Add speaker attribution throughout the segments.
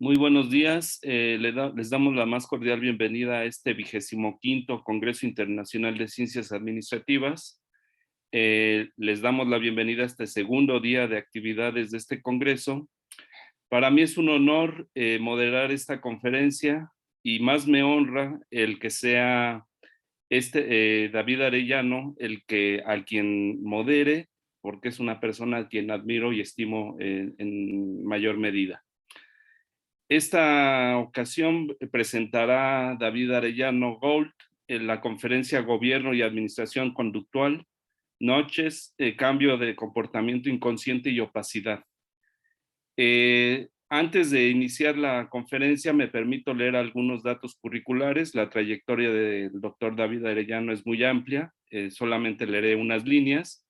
Speaker 1: Muy buenos días. Les damos la más cordial bienvenida a este 25º Congreso Internacional de Ciencias Administrativas. Les damos la bienvenida a este segundo día de actividades de este congreso. Para mí es un honor moderar esta conferencia y más me honra el que sea David Arellano al quien modere, porque es una persona a quien admiro y estimo en mayor medida. Esta ocasión presentará David Arellano Gold en la conferencia Gobierno y Administración Conductual, Noches, Cambio de Comportamiento Inconsciente y Opacidad. Antes de iniciar la conferencia, me permito leer algunos datos curriculares. La trayectoria del doctor David Arellano es muy amplia, solamente leeré unas líneas.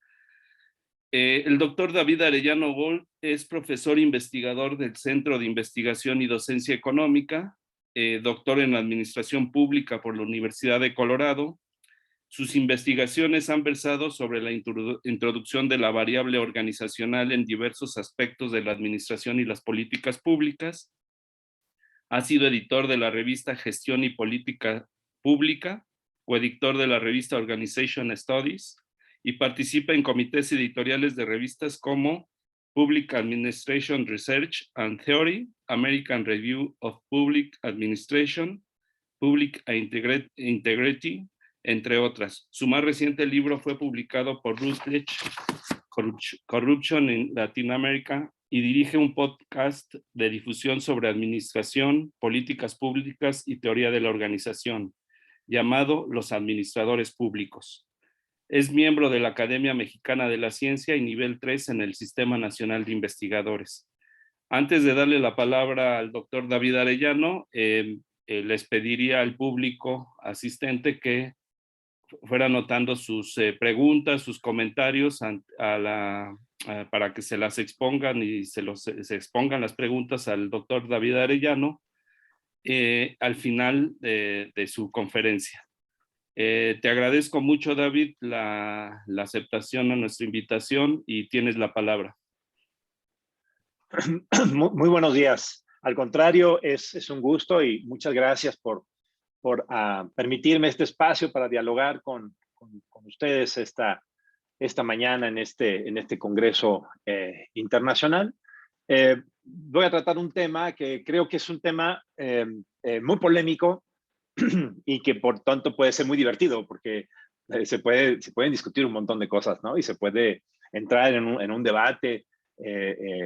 Speaker 1: El doctor David Arellano Gold es profesor investigador del Centro de Investigación y Docencia Económica, doctor en Administración Pública por la Universidad de Colorado. Sus investigaciones han versado sobre la introducción de la variable organizacional en diversos aspectos de la administración y las políticas públicas. Ha sido editor de la revista Gestión y Política Pública, coeditor de la revista Organization Studies, y participa en comités editoriales de revistas como Public Administration Research and Theory, American Review of Public Administration, Public Integrity, entre otras. Su más reciente libro fue publicado por Routledge, Corruption in Latin America, y dirige un podcast de difusión sobre administración, políticas públicas y teoría de la organización, llamado Los Administradores Públicos. Es miembro de la Academia Mexicana de la Ciencia y nivel 3 en el Sistema Nacional de Investigadores. Antes de darle la palabra al doctor David Arellano, les pediría al público asistente que fuera anotando sus preguntas, sus comentarios para que se las expongan y se expongan las preguntas al doctor David Arellano al final de su conferencia. Te agradezco mucho, David, la aceptación a nuestra invitación y tienes la palabra.
Speaker 2: Muy buenos días. Al contrario, es un gusto y muchas gracias por permitirme este espacio para dialogar con ustedes esta mañana en este Congreso Internacional. Voy a tratar un tema que creo que es un tema muy polémico y que por tanto puede ser muy divertido porque se pueden discutir un montón de cosas, ¿no? Y se puede entrar en un debate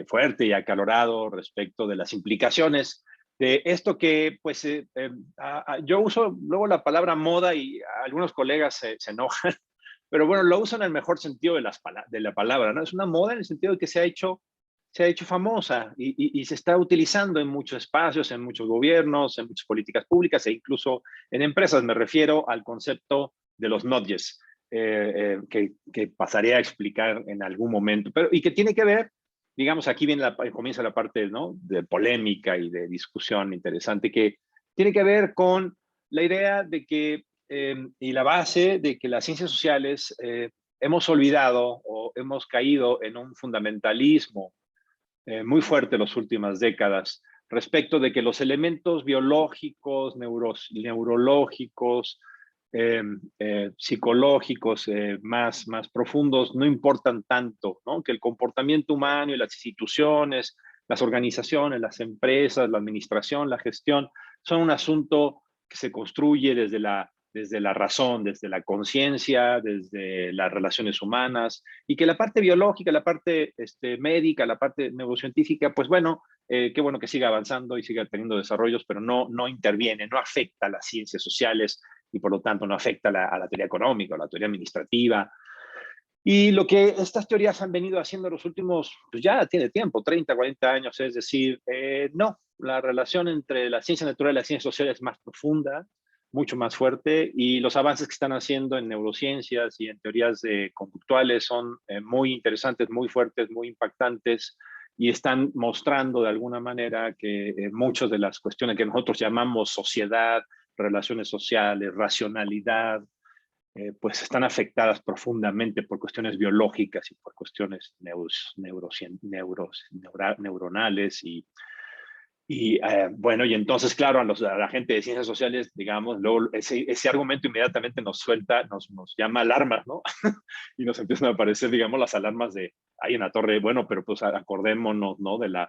Speaker 2: fuerte y acalorado respecto de las implicaciones de esto que, pues, yo uso luego la palabra moda y algunos colegas se enojan, pero bueno, lo uso en el mejor sentido de la palabra, ¿no? Es una moda en el sentido de que se ha hecho famosa y se está utilizando en muchos espacios, en muchos gobiernos, en muchas políticas públicas e incluso en empresas. Me refiero al concepto de los nudges, que pasaré a explicar en algún momento, y que tiene que ver, digamos, aquí comienza la parte, ¿no?, de polémica y de discusión interesante, que tiene que ver con la idea de que, y la base de que las ciencias sociales hemos olvidado o hemos caído en un fundamentalismo muy fuerte en las últimas décadas respecto de que los elementos biológicos, neurológicos, psicológicos más profundos no importan tanto, ¿no? Que el comportamiento humano y las instituciones, las organizaciones, las empresas, la administración, la gestión, son un asunto que se construye desde la razón, desde la conciencia, desde las relaciones humanas, y que la parte biológica, la parte médica, la parte neurocientífica, pues bueno, qué bueno que siga avanzando y siga teniendo desarrollos, pero no interviene, no afecta a las ciencias sociales y por lo tanto no afecta a la teoría económica, a la teoría administrativa. Y lo que estas teorías han venido haciendo los últimos, pues ya tiene tiempo, 30, 40 años, es decir, no, la relación entre la ciencia natural y la ciencia social es más profunda, mucho más fuerte, y los avances que están haciendo en neurociencias y en teorías conductuales son muy interesantes, muy fuertes, muy impactantes, y están mostrando de alguna manera que muchas de las cuestiones que nosotros llamamos sociedad, relaciones sociales, racionalidad, pues están afectadas profundamente por cuestiones biológicas y por cuestiones neuronales Y bueno, y entonces, claro, a la gente de ciencias sociales, digamos, luego ese argumento inmediatamente nos suelta, nos llama alarmas, ¿no? Y nos empiezan a aparecer, digamos, las alarmas de, ahí en la torre, bueno, pero pues acordémonos, ¿no? De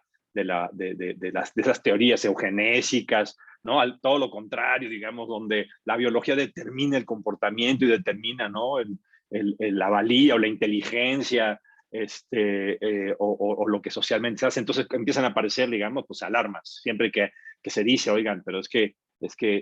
Speaker 2: esas teorías eugenésicas, ¿no? Todo lo contrario, digamos, donde la biología determina el comportamiento y determina, ¿no? La valía o la inteligencia, o lo que socialmente se hace. Entonces empiezan a aparecer, digamos, pues alarmas, siempre que se dice, oigan, pero es que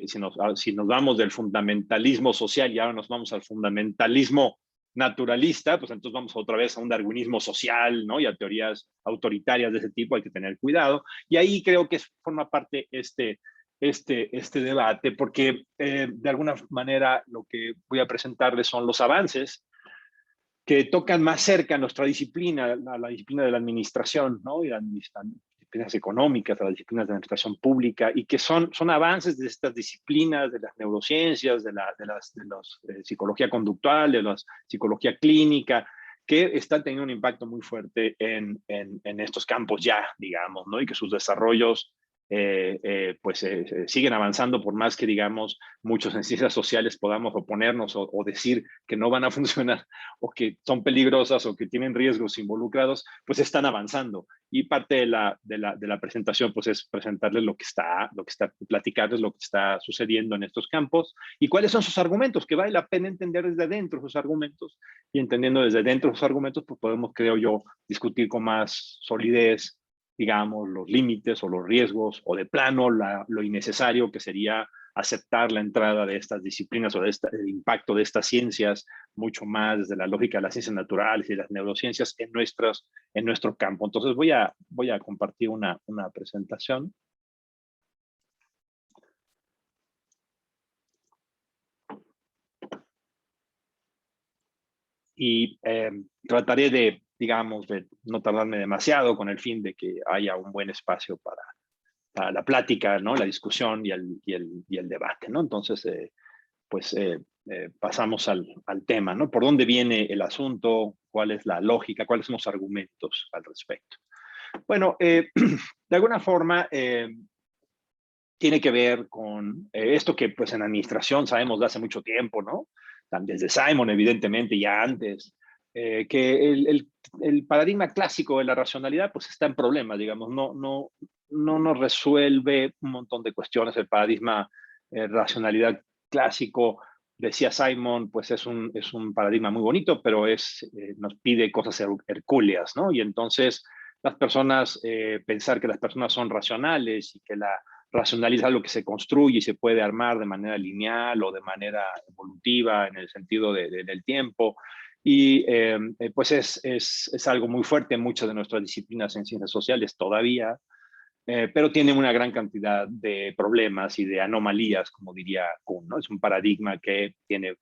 Speaker 2: si nos vamos del fundamentalismo social y ahora nos vamos al fundamentalismo naturalista, pues entonces vamos otra vez a un darwinismo social, ¿no? Y a teorías autoritarias de ese tipo, hay que tener cuidado. Y ahí creo que forma parte este debate, porque de alguna manera lo que voy a presentarles son los avances que tocan más cerca a nuestra disciplina, a la disciplina de la administración, ¿no? Y las disciplinas económicas, a las disciplinas de administración pública, y que son avances de estas disciplinas, de las neurociencias, de la psicología conductual, de la psicología clínica, que están teniendo un impacto muy fuerte en estos campos ya, digamos, ¿no? Y que sus desarrollos siguen avanzando, por más que, digamos, muchos en ciencias sociales podamos oponernos o decir que no van a funcionar o que son peligrosas o que tienen riesgos involucrados, pues están avanzando. Y parte de la presentación pues es presentarles platicarles lo que está sucediendo en estos campos y cuáles son sus argumentos, que vale la pena entender desde dentro sus argumentos, y entendiendo desde dentro sus argumentos, pues podemos, creo yo, discutir con más solidez, digamos, los límites o los riesgos, o de plano lo innecesario que sería aceptar la entrada de estas disciplinas o el impacto de estas ciencias mucho más desde la lógica de las ciencias naturales y las neurociencias en nuestro campo. Entonces voy a compartir una presentación. Y trataré de, digamos, de no tardarme demasiado con el fin de que haya un buen espacio para la plática, ¿no? La discusión y el debate, ¿no? Entonces, pasamos al tema, ¿no? ¿Por dónde viene el asunto? ¿Cuál es la lógica? ¿Cuáles son los argumentos al respecto? Bueno, de alguna forma tiene que ver con esto que pues en administración sabemos de hace mucho tiempo, ¿no? Desde Simon, evidentemente, ya antes, que el paradigma clásico de la racionalidad pues está en problemas, digamos, no nos resuelve un montón de cuestiones. El paradigma racionalidad clásico, decía Simon, pues es un paradigma muy bonito, pero nos pide cosas hercúleas, ¿no? Y entonces las personas, pensar que las personas son racionales y que la racionaliza lo que se construye y se puede armar de manera lineal o de manera evolutiva en el sentido del tiempo. Y pues es algo muy fuerte en muchas de nuestras disciplinas en ciencias sociales todavía, pero tiene una gran cantidad de problemas y de anomalías, como diría Kuhn, ¿no? Es un paradigma que tiene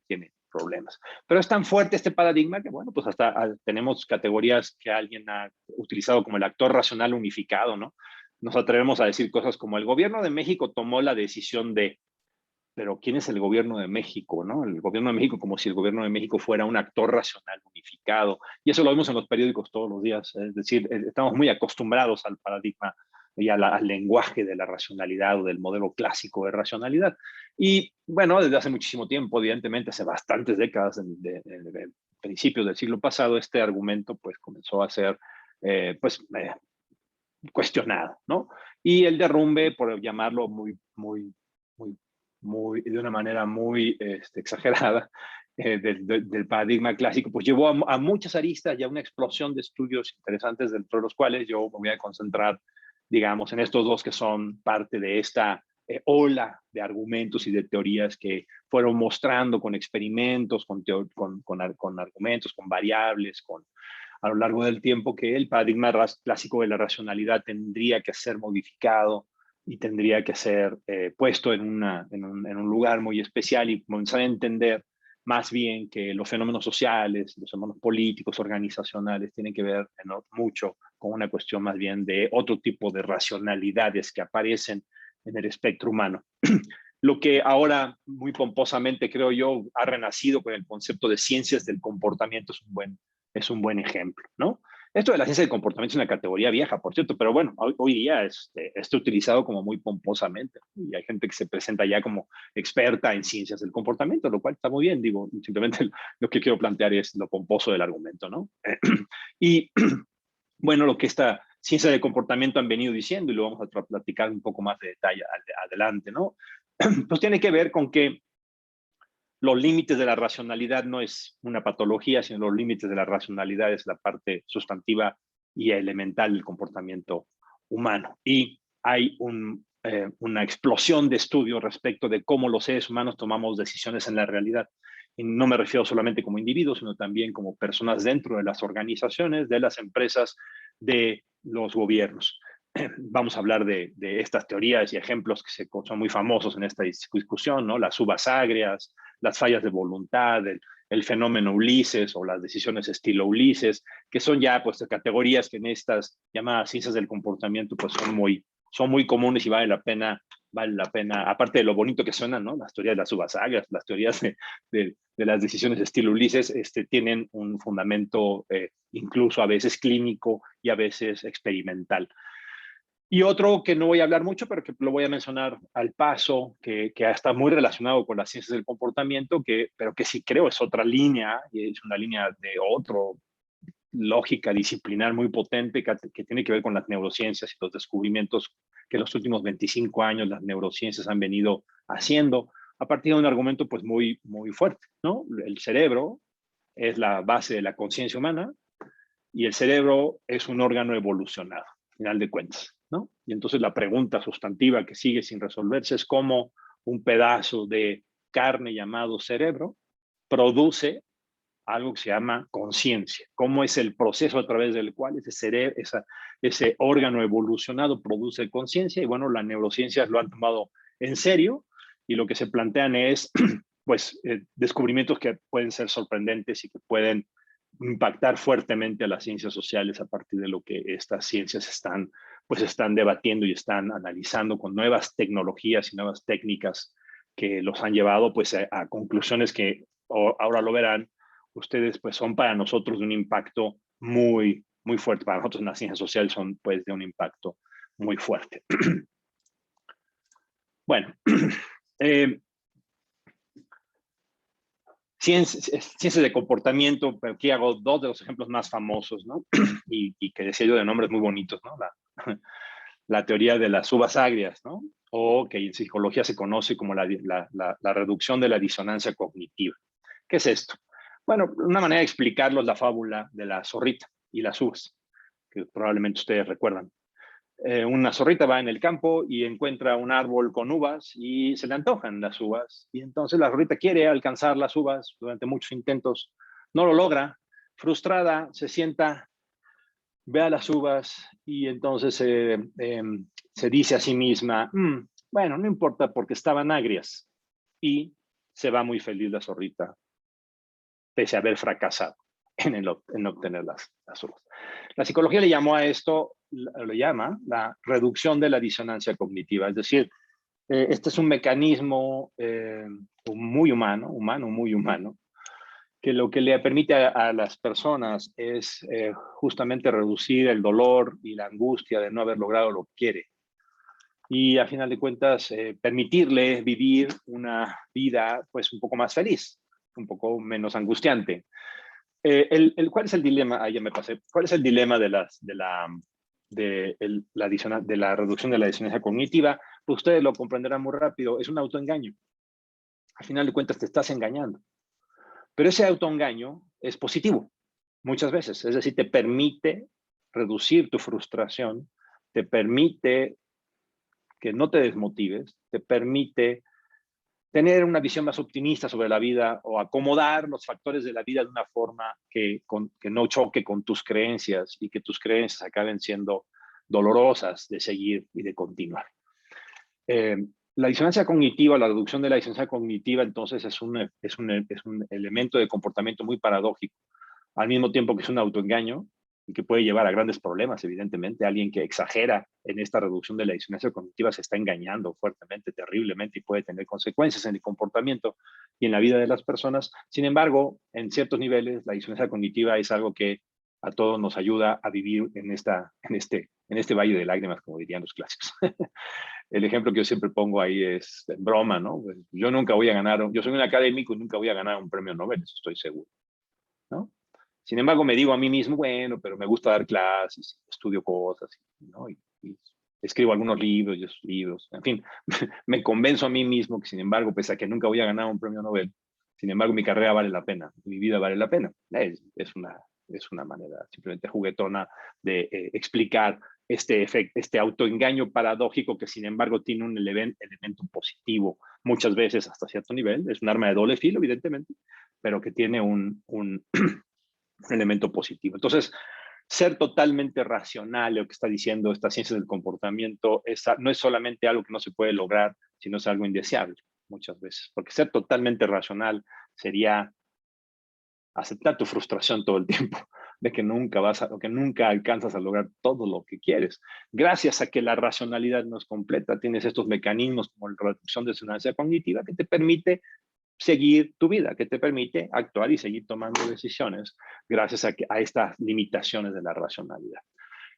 Speaker 2: problemas. Pero es tan fuerte este paradigma que, bueno, pues hasta tenemos categorías que alguien ha utilizado como el actor racional unificado, ¿no? Nos atrevemos a decir cosas como el gobierno de México tomó la decisión de, pero ¿quién es el gobierno de México, no? El gobierno de México, como si el gobierno de México fuera un actor racional unificado. Y eso lo vemos en los periódicos todos los días. Es decir, estamos muy acostumbrados al paradigma y al lenguaje de la racionalidad o del modelo clásico de racionalidad. Y bueno, desde hace muchísimo tiempo, evidentemente, hace bastantes décadas, de principios del siglo pasado, este argumento pues comenzó a ser cuestionado, ¿no? Y el derrumbe, por llamarlo de una manera muy exagerada, del paradigma clásico, pues llevó a muchas aristas y a una explosión de estudios interesantes, dentro de los cuales yo me voy a concentrar, digamos, en estos dos que son parte de esta ola de argumentos y de teorías que fueron mostrando con experimentos, con argumentos, con variables, a lo largo del tiempo, que el paradigma clásico de la racionalidad tendría que ser modificado y tendría que ser puesto en un lugar muy especial, y comenzar a entender más bien que los fenómenos sociales, los fenómenos políticos, organizacionales, tienen que ver mucho con una cuestión más bien de otro tipo de racionalidades que aparecen en el espectro humano. Lo que ahora, muy pomposamente, creo yo, ha renacido con el concepto de ciencias del comportamiento es un buen ejemplo, ¿no? Esto de la ciencia del comportamiento es una categoría vieja, por cierto, pero bueno, hoy día está utilizado como muy pomposamente. Y hay gente que se presenta ya como experta en ciencias del comportamiento, lo cual está muy bien. Digo, simplemente lo que quiero plantear es lo pomposo del argumento, ¿no? Y bueno, lo que esta ciencia del comportamiento han venido diciendo, y lo vamos a platicar un poco más de detalle adelante, ¿no? Pues tiene que ver con que los límites de la racionalidad no es una patología, sino los límites de la racionalidad es la parte sustantiva y elemental del comportamiento humano. Y hay una explosión de estudios respecto de cómo los seres humanos tomamos decisiones en la realidad. Y no me refiero solamente como individuos, sino también como personas dentro de las organizaciones, de las empresas, de los gobiernos. Vamos a hablar de estas teorías y ejemplos que son muy famosos en esta discusión, ¿no? Las uvas agrias, las fallas de voluntad, el fenómeno Ulises o las decisiones estilo Ulises, que son ya pues categorías que en estas llamadas ciencias del comportamiento pues son muy comunes y vale la pena, aparte de lo bonito que suenan, ¿no? Las teorías de las uvas agrias, las teorías de las decisiones estilo Ulises, tienen un fundamento incluso a veces clínico y a veces experimental. Y otro que no voy a hablar mucho, pero que lo voy a mencionar al paso, que está muy relacionado con las ciencias del comportamiento, pero que sí creo es otra línea, y es una línea de otro lógica disciplinar muy potente que tiene que ver con las neurociencias y los descubrimientos que en los últimos 25 años las neurociencias han venido haciendo a partir de un argumento pues muy, muy fuerte, ¿no? El cerebro es la base de la conciencia humana y el cerebro es un órgano evolucionado, al final de cuentas, ¿no? Y entonces la pregunta sustantiva que sigue sin resolverse es cómo un pedazo de carne llamado cerebro produce algo que se llama conciencia. ¿Cómo es el proceso a través del cual ese órgano evolucionado produce conciencia? Y bueno, las neurociencias lo han tomado en serio y lo que se plantean es, pues, descubrimientos que pueden ser sorprendentes y que pueden impactar fuertemente a las ciencias sociales a partir de lo que estas ciencias están debatiendo y están analizando con nuevas tecnologías y nuevas técnicas que los han llevado pues a conclusiones que ahora lo verán ustedes, pues son para nosotros de un impacto muy, muy fuerte. Para nosotros en las ciencias sociales son pues de un impacto muy fuerte. Bueno, ciencias de comportamiento, pero aquí hago dos de los ejemplos más famosos, ¿no? y que decía yo de nombres muy bonitos, ¿no? La teoría de las uvas agrias, ¿no? O que en psicología se conoce como la reducción de la disonancia cognitiva. ¿Qué es esto? Bueno, una manera de explicarlo es la fábula de la zorrita y las uvas, que probablemente ustedes recuerdan. Una zorrita va en el campo y encuentra un árbol con uvas y se le antojan las uvas. Y entonces la zorrita quiere alcanzar las uvas durante muchos intentos, no lo logra, frustrada, se sienta, ve a las uvas y entonces se dice a sí misma, bueno, no importa porque estaban agrias. Y se va muy feliz la zorrita, pese a haber fracasado en obtener las uvas. La psicología le llamó a esto, lo llama la reducción de la disonancia cognitiva, es decir, este es un mecanismo muy humano, muy humano, que lo que le permite a las personas es justamente reducir el dolor y la angustia de no haber logrado lo que quiere. Y a final de cuentas, permitirle vivir una vida pues un poco más feliz, un poco menos angustiante. ¿Cuál es el dilema? Ya me pasé. ¿Cuál es el dilema de la reducción de la disonancia cognitiva? Pues ustedes lo comprenderán muy rápido. Es un autoengaño. Al final de cuentas te estás engañando. Pero ese autoengaño es positivo muchas veces. Es decir, te permite reducir tu frustración, te permite que no te desmotives, te permite tener una visión más optimista sobre la vida o acomodar los factores de la vida de una forma que no choque con tus creencias y que tus creencias acaben siendo dolorosas de seguir y de continuar. La disonancia cognitiva, la reducción de la disonancia cognitiva, entonces es un elemento de comportamiento muy paradójico, al mismo tiempo que es un autoengaño y que puede llevar a grandes problemas, evidentemente. Alguien que exagera en esta reducción de la disonancia cognitiva se está engañando fuertemente, terriblemente, y puede tener consecuencias en el comportamiento y en la vida de las personas. Sin embargo, en ciertos niveles, la disonancia cognitiva es algo que a todos nos ayuda a vivir en este valle de lágrimas, como dirían los clásicos. El ejemplo que yo siempre pongo ahí es en broma, ¿no? Pues yo nunca voy a ganar, yo soy un académico y nunca voy a ganar un premio Nobel, eso estoy seguro, ¿no? Sin embargo, me digo a mí mismo, bueno, pero me gusta dar clases, estudio cosas, ¿no? Y escribo algunos libros y esos libros, en fin, me convenzo a mí mismo que, sin embargo, pese a que nunca voy a ganar un premio Nobel, sin embargo, mi carrera vale la pena, mi vida vale la pena. Es una manera simplemente juguetona de explicar este autoengaño paradójico que, sin embargo, tiene un elemento positivo, muchas veces hasta cierto nivel. Es un arma de doble filo, evidentemente, pero que tiene un elemento positivo. Entonces, ser totalmente racional, lo que está diciendo esta ciencia del comportamiento, no es solamente algo que no se puede lograr, sino es algo indeseable muchas veces. Porque ser totalmente racional sería aceptar tu frustración todo el tiempo, de que nunca alcanzas a lograr todo lo que quieres. Gracias a que la racionalidad no es completa, tienes estos mecanismos como la reducción de disonancia cognitiva que te permite seguir tu vida, que te permite actuar y seguir tomando decisiones gracias a estas limitaciones de la racionalidad.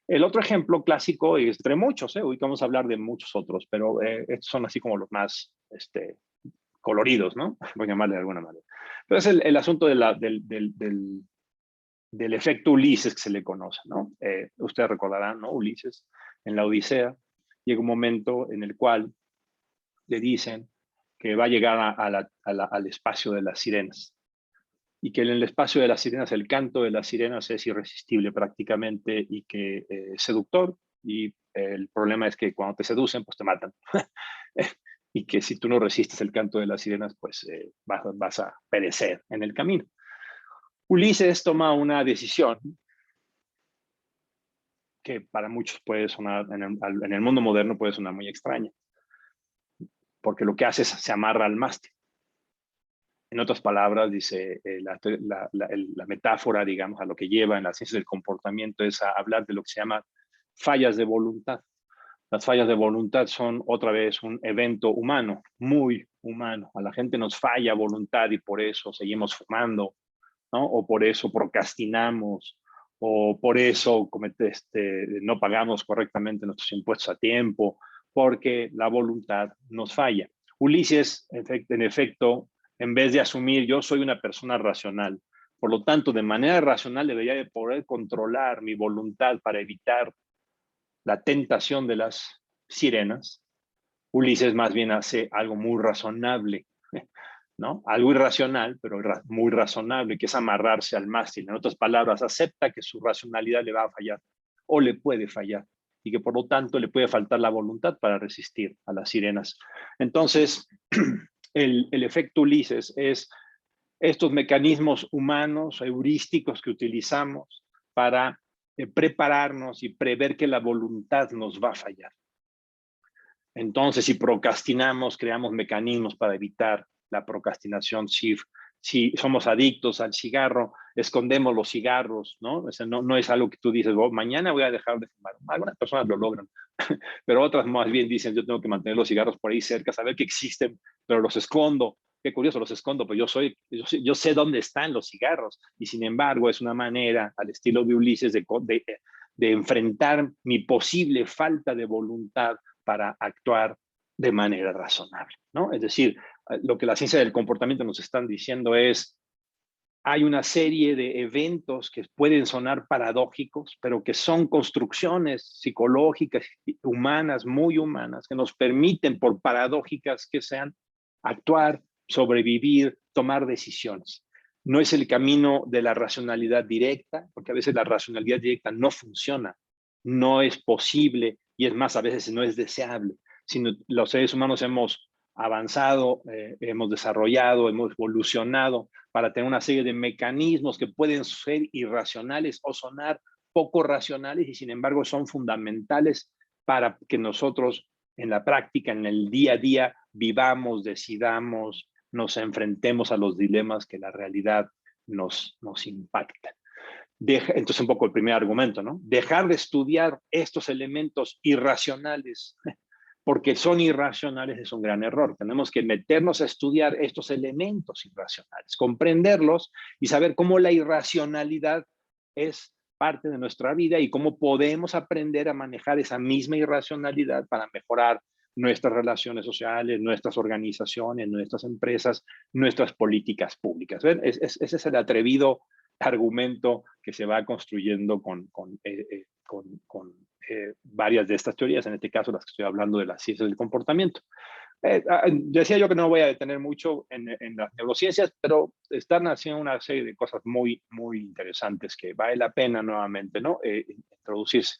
Speaker 2: El otro ejemplo clásico es entre muchos, hoy vamos a hablar de muchos otros, pero estos son así como los más coloridos, ¿no? Voy a llamarle de alguna manera. Pero es el asunto del efecto Ulises que se le conoce, ¿no? Ustedes recordarán, ¿no? Ulises en la Odisea llega un momento en el cual le dicen que va a llegar al espacio de las sirenas y que en el espacio de las sirenas el canto de las sirenas es irresistible prácticamente y que es seductor, y el problema es que cuando te seducen pues te matan y que si tú no resistes el canto de las sirenas pues vas a perecer en el camino. Ulises toma una decisión que para muchos puede sonar, en el mundo moderno puede sonar muy extraña, porque lo que hace es se amarra al mástil. En otras palabras, dice la metáfora, digamos, a lo que lleva en la ciencia del comportamiento es a hablar de lo que se llama fallas de voluntad. Las fallas de voluntad son otra vez un evento humano, muy humano. A la gente nos falla voluntad y por eso seguimos fumando, ¿no? O por eso procrastinamos, o por eso no pagamos correctamente nuestros impuestos a tiempo, porque la voluntad nos falla. Ulises, en efecto, en vez de asumir yo soy una persona racional, por lo tanto, de manera racional debería de poder controlar mi voluntad para evitar la tentación de las sirenas, Ulises más bien hace algo muy razonable, ¿no? Algo irracional, pero muy razonable, que es amarrarse al mástil. En otras palabras, acepta que su racionalidad le va a fallar o le puede fallar y que por lo tanto le puede faltar la voluntad para resistir a las sirenas. Entonces, el efecto Ulises es estos mecanismos humanos, heurísticos que utilizamos para prepararnos y prever que la voluntad nos va a fallar. Entonces, si procrastinamos, creamos mecanismos para evitar la procrastinación. Si somos adictos al cigarro, escondemos los cigarros, ¿no? No es algo que tú dices, oh, mañana voy a dejar de fumar. Algunas personas lo logran, pero otras más bien dicen, yo tengo que mantener los cigarros por ahí cerca, saber que existen, pero los escondo. Qué curioso, los escondo, pero yo sé dónde están los cigarros. Y sin embargo, es una manera, al estilo de Ulises, de enfrentar mi posible falta de voluntad para actuar de manera razonable, ¿no? Es decir, lo que la ciencia del comportamiento nos están diciendo es, hay una serie de eventos que pueden sonar paradójicos, pero que son construcciones psicológicas, humanas, muy humanas, que nos permiten, por paradójicas que sean, actuar, sobrevivir, tomar decisiones. No es el camino de la racionalidad directa, porque a veces la racionalidad directa no funciona, no es posible y es más, a veces no es deseable, sino los seres humanos hemos avanzado, hemos desarrollado, hemos evolucionado para tener una serie de mecanismos que pueden ser irracionales o sonar poco racionales y sin embargo son fundamentales para que nosotros en la práctica, en el día a día, vivamos, decidamos, nos enfrentemos a los dilemas que la realidad nos impacta. Entonces, un poco el primer argumento, ¿no? Dejar de estudiar estos elementos irracionales porque son irracionales es un gran error. Tenemos que meternos a estudiar estos elementos irracionales, comprenderlos y saber cómo la irracionalidad es parte de nuestra vida y cómo podemos aprender a manejar esa misma irracionalidad para mejorar nuestras relaciones sociales, nuestras organizaciones, nuestras empresas, nuestras políticas públicas. ¿Ven? Ese es el atrevido argumento que se va construyendo con varias de estas teorías, en este caso las que estoy hablando de las ciencias del comportamiento. Decía yo que no voy a detener mucho en las neurociencias, pero están haciendo una serie de cosas muy, muy interesantes que vale la pena nuevamente, ¿no? Introducirse.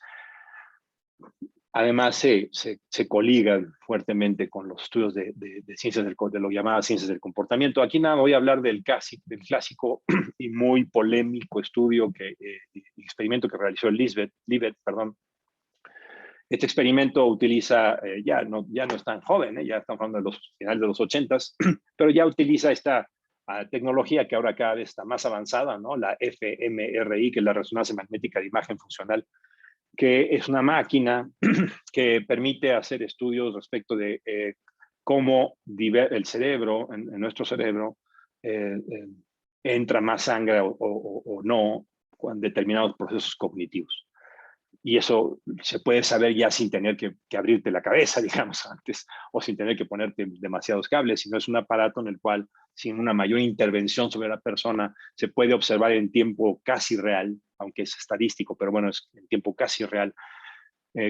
Speaker 2: Además, se coligan fuertemente con los estudios de ciencias de lo llamadas ciencias del comportamiento. Aquí nada, voy a hablar del clásico y muy polémico experimento que realizó Libet, perdón. Este experimento utiliza, ya no es tan joven, ya estamos hablando de los finales de los 80s, pero ya utiliza esta tecnología que ahora cada vez está más avanzada, ¿no? La fMRI, que es la resonancia magnética de imagen funcional, que es una máquina que permite hacer estudios respecto de cómo el cerebro, en nuestro cerebro, entra más sangre o no con determinados procesos cognitivos. Y eso se puede saber ya sin tener que abrirte la cabeza, digamos, antes, o sin tener que ponerte demasiados cables, sino es un aparato en el cual, sin una mayor intervención sobre la persona, se puede observar en tiempo casi real, aunque es estadístico, pero bueno, es en tiempo casi real,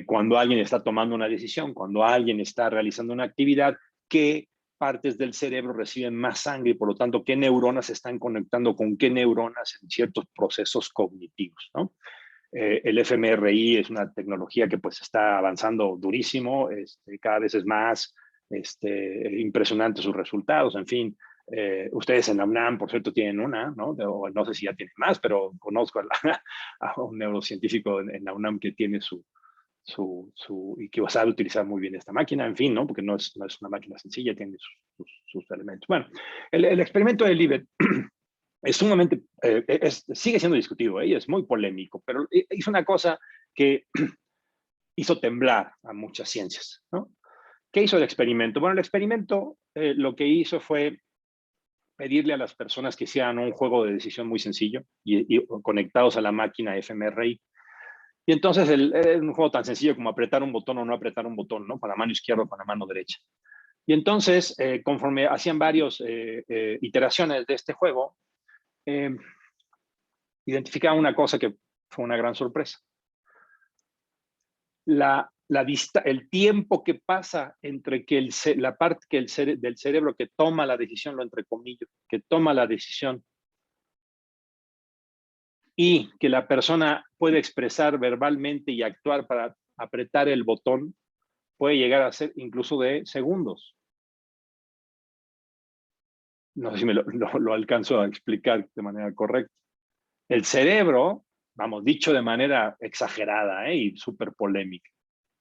Speaker 2: cuando alguien está tomando una decisión, cuando alguien está realizando una actividad, qué partes del cerebro reciben más sangre y por lo tanto qué neuronas se están conectando con qué neuronas en ciertos procesos cognitivos, ¿no? El fMRI es una tecnología que pues está avanzando durísimo, cada vez es más impresionante sus resultados, en fin. Ustedes en la UNAM, por cierto, tienen una, ¿no? No sé si ya tienen más, pero conozco a un neurocientífico en la UNAM que tiene y que sabe utilizar muy bien esta máquina, en fin, ¿no? Porque no es una máquina sencilla, tiene sus elementos. Bueno, el experimento de Libet es sumamente, sigue siendo discutido, es muy polémico, pero hizo una cosa que hizo temblar a muchas ciencias, ¿no? ¿Qué hizo el experimento? Bueno, el experimento lo que hizo fue pedirle a las personas que hicieran un juego de decisión muy sencillo y conectados a la máquina fMRI. Y entonces era un juego tan sencillo como apretar un botón o no apretar un botón, ¿no? Con la mano izquierda o con la mano derecha. Y entonces, conforme hacían varias iteraciones de este juego, identificaban una cosa que fue una gran sorpresa. El tiempo que pasa entre que la parte del cerebro que toma la decisión, lo entrecomillo, que toma la decisión, y que la persona puede expresar verbalmente y actuar para apretar el botón, puede llegar a ser incluso de segundos. No sé si lo alcanzo a explicar de manera correcta. El cerebro, vamos, dicho de manera exagerada y súper polémica,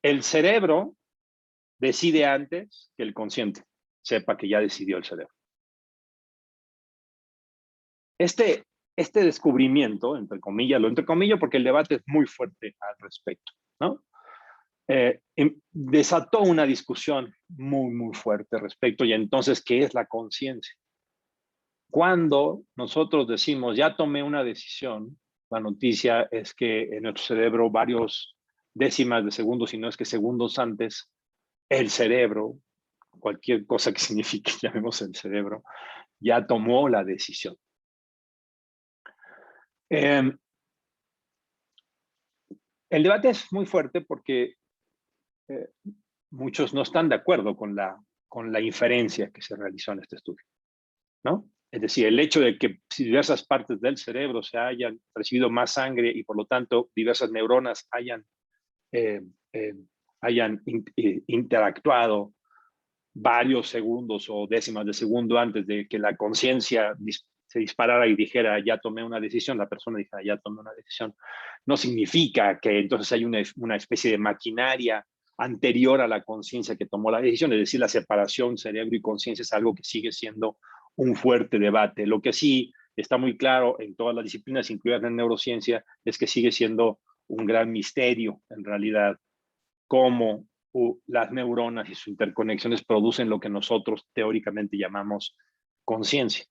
Speaker 2: el cerebro decide antes que el consciente sepa que ya decidió el cerebro. Este descubrimiento, entre comillas, lo entrecomillo porque el debate es muy fuerte al respecto, ¿no? Desató una discusión muy, muy fuerte respecto, y entonces, ¿qué es la conciencia? Cuando nosotros decimos, ya tomé una decisión, la noticia es que en nuestro cerebro, varios décimas de segundos, si no es que segundos antes, el cerebro, cualquier cosa que signifique, llamemos el cerebro, ya tomó la decisión. El debate es muy fuerte porque muchos no están de acuerdo con la inferencia que se realizó en este estudio, ¿no? Es decir, el hecho de que diversas partes del cerebro se hayan recibido más sangre y por lo tanto diversas neuronas hayan interactuado varios segundos o décimas de segundo antes de que la conciencia se disparara y dijera, ya tomé una decisión, la persona dijera, ya tomé una decisión, no significa que entonces hay una especie de maquinaria anterior a la conciencia que tomó la decisión, es decir, la separación cerebro y conciencia es algo que sigue siendo un fuerte debate. Lo que sí está muy claro en todas las disciplinas, incluidas en neurociencia, es que sigue siendo un gran misterio, en realidad, cómo las neuronas y sus interconexiones producen lo que nosotros teóricamente llamamos conciencia.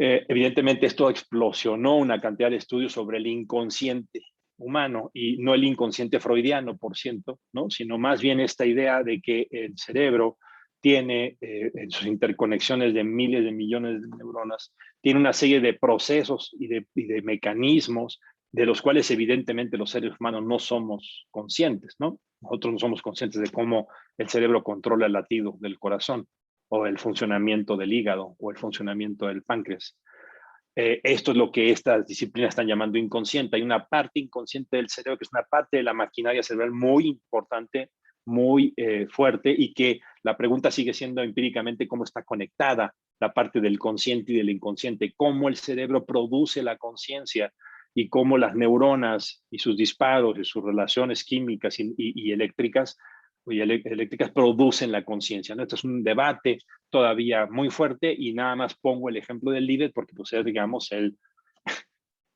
Speaker 2: Evidentemente esto explosionó una cantidad de estudios sobre el inconsciente humano, y no el inconsciente freudiano, por ciento, ¿no? Sino más bien esta idea de que el cerebro tiene, en sus interconexiones de miles de millones de neuronas, tiene una serie de procesos y de mecanismos de los cuales evidentemente los seres humanos no somos conscientes, ¿no? Nosotros no somos conscientes de cómo el cerebro controla el latido del corazón, o el funcionamiento del hígado, o el funcionamiento del páncreas. Esto es lo que estas disciplinas están llamando inconsciente. Hay una parte inconsciente del cerebro que es una parte de la maquinaria cerebral muy importante, muy fuerte, y que la pregunta sigue siendo empíricamente cómo está conectada la parte del consciente y del inconsciente, cómo el cerebro produce la conciencia y cómo las neuronas y sus disparos y sus relaciones químicas y eléctricas eléctricas producen la conciencia, ¿no? Esto es un debate todavía muy fuerte, y nada más pongo el ejemplo del líder porque, pues, digamos,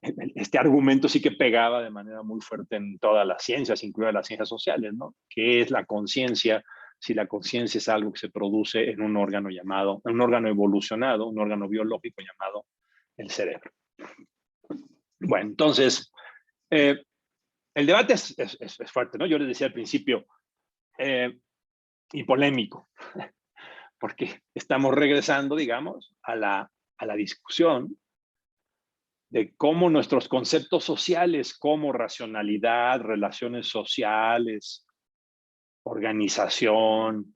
Speaker 2: este argumento sí que pegaba de manera muy fuerte en todas las ciencias, incluidas las ciencias sociales, ¿no? ¿Qué es la conciencia? Si la conciencia es algo que se produce en un órgano llamado, en un órgano evolucionado, un órgano biológico llamado el cerebro. Bueno, entonces, el debate es fuerte, ¿no? Yo les decía al principio, y polémico, porque estamos regresando, digamos, a la discusión de cómo nuestros conceptos sociales, como racionalidad, relaciones sociales, organización,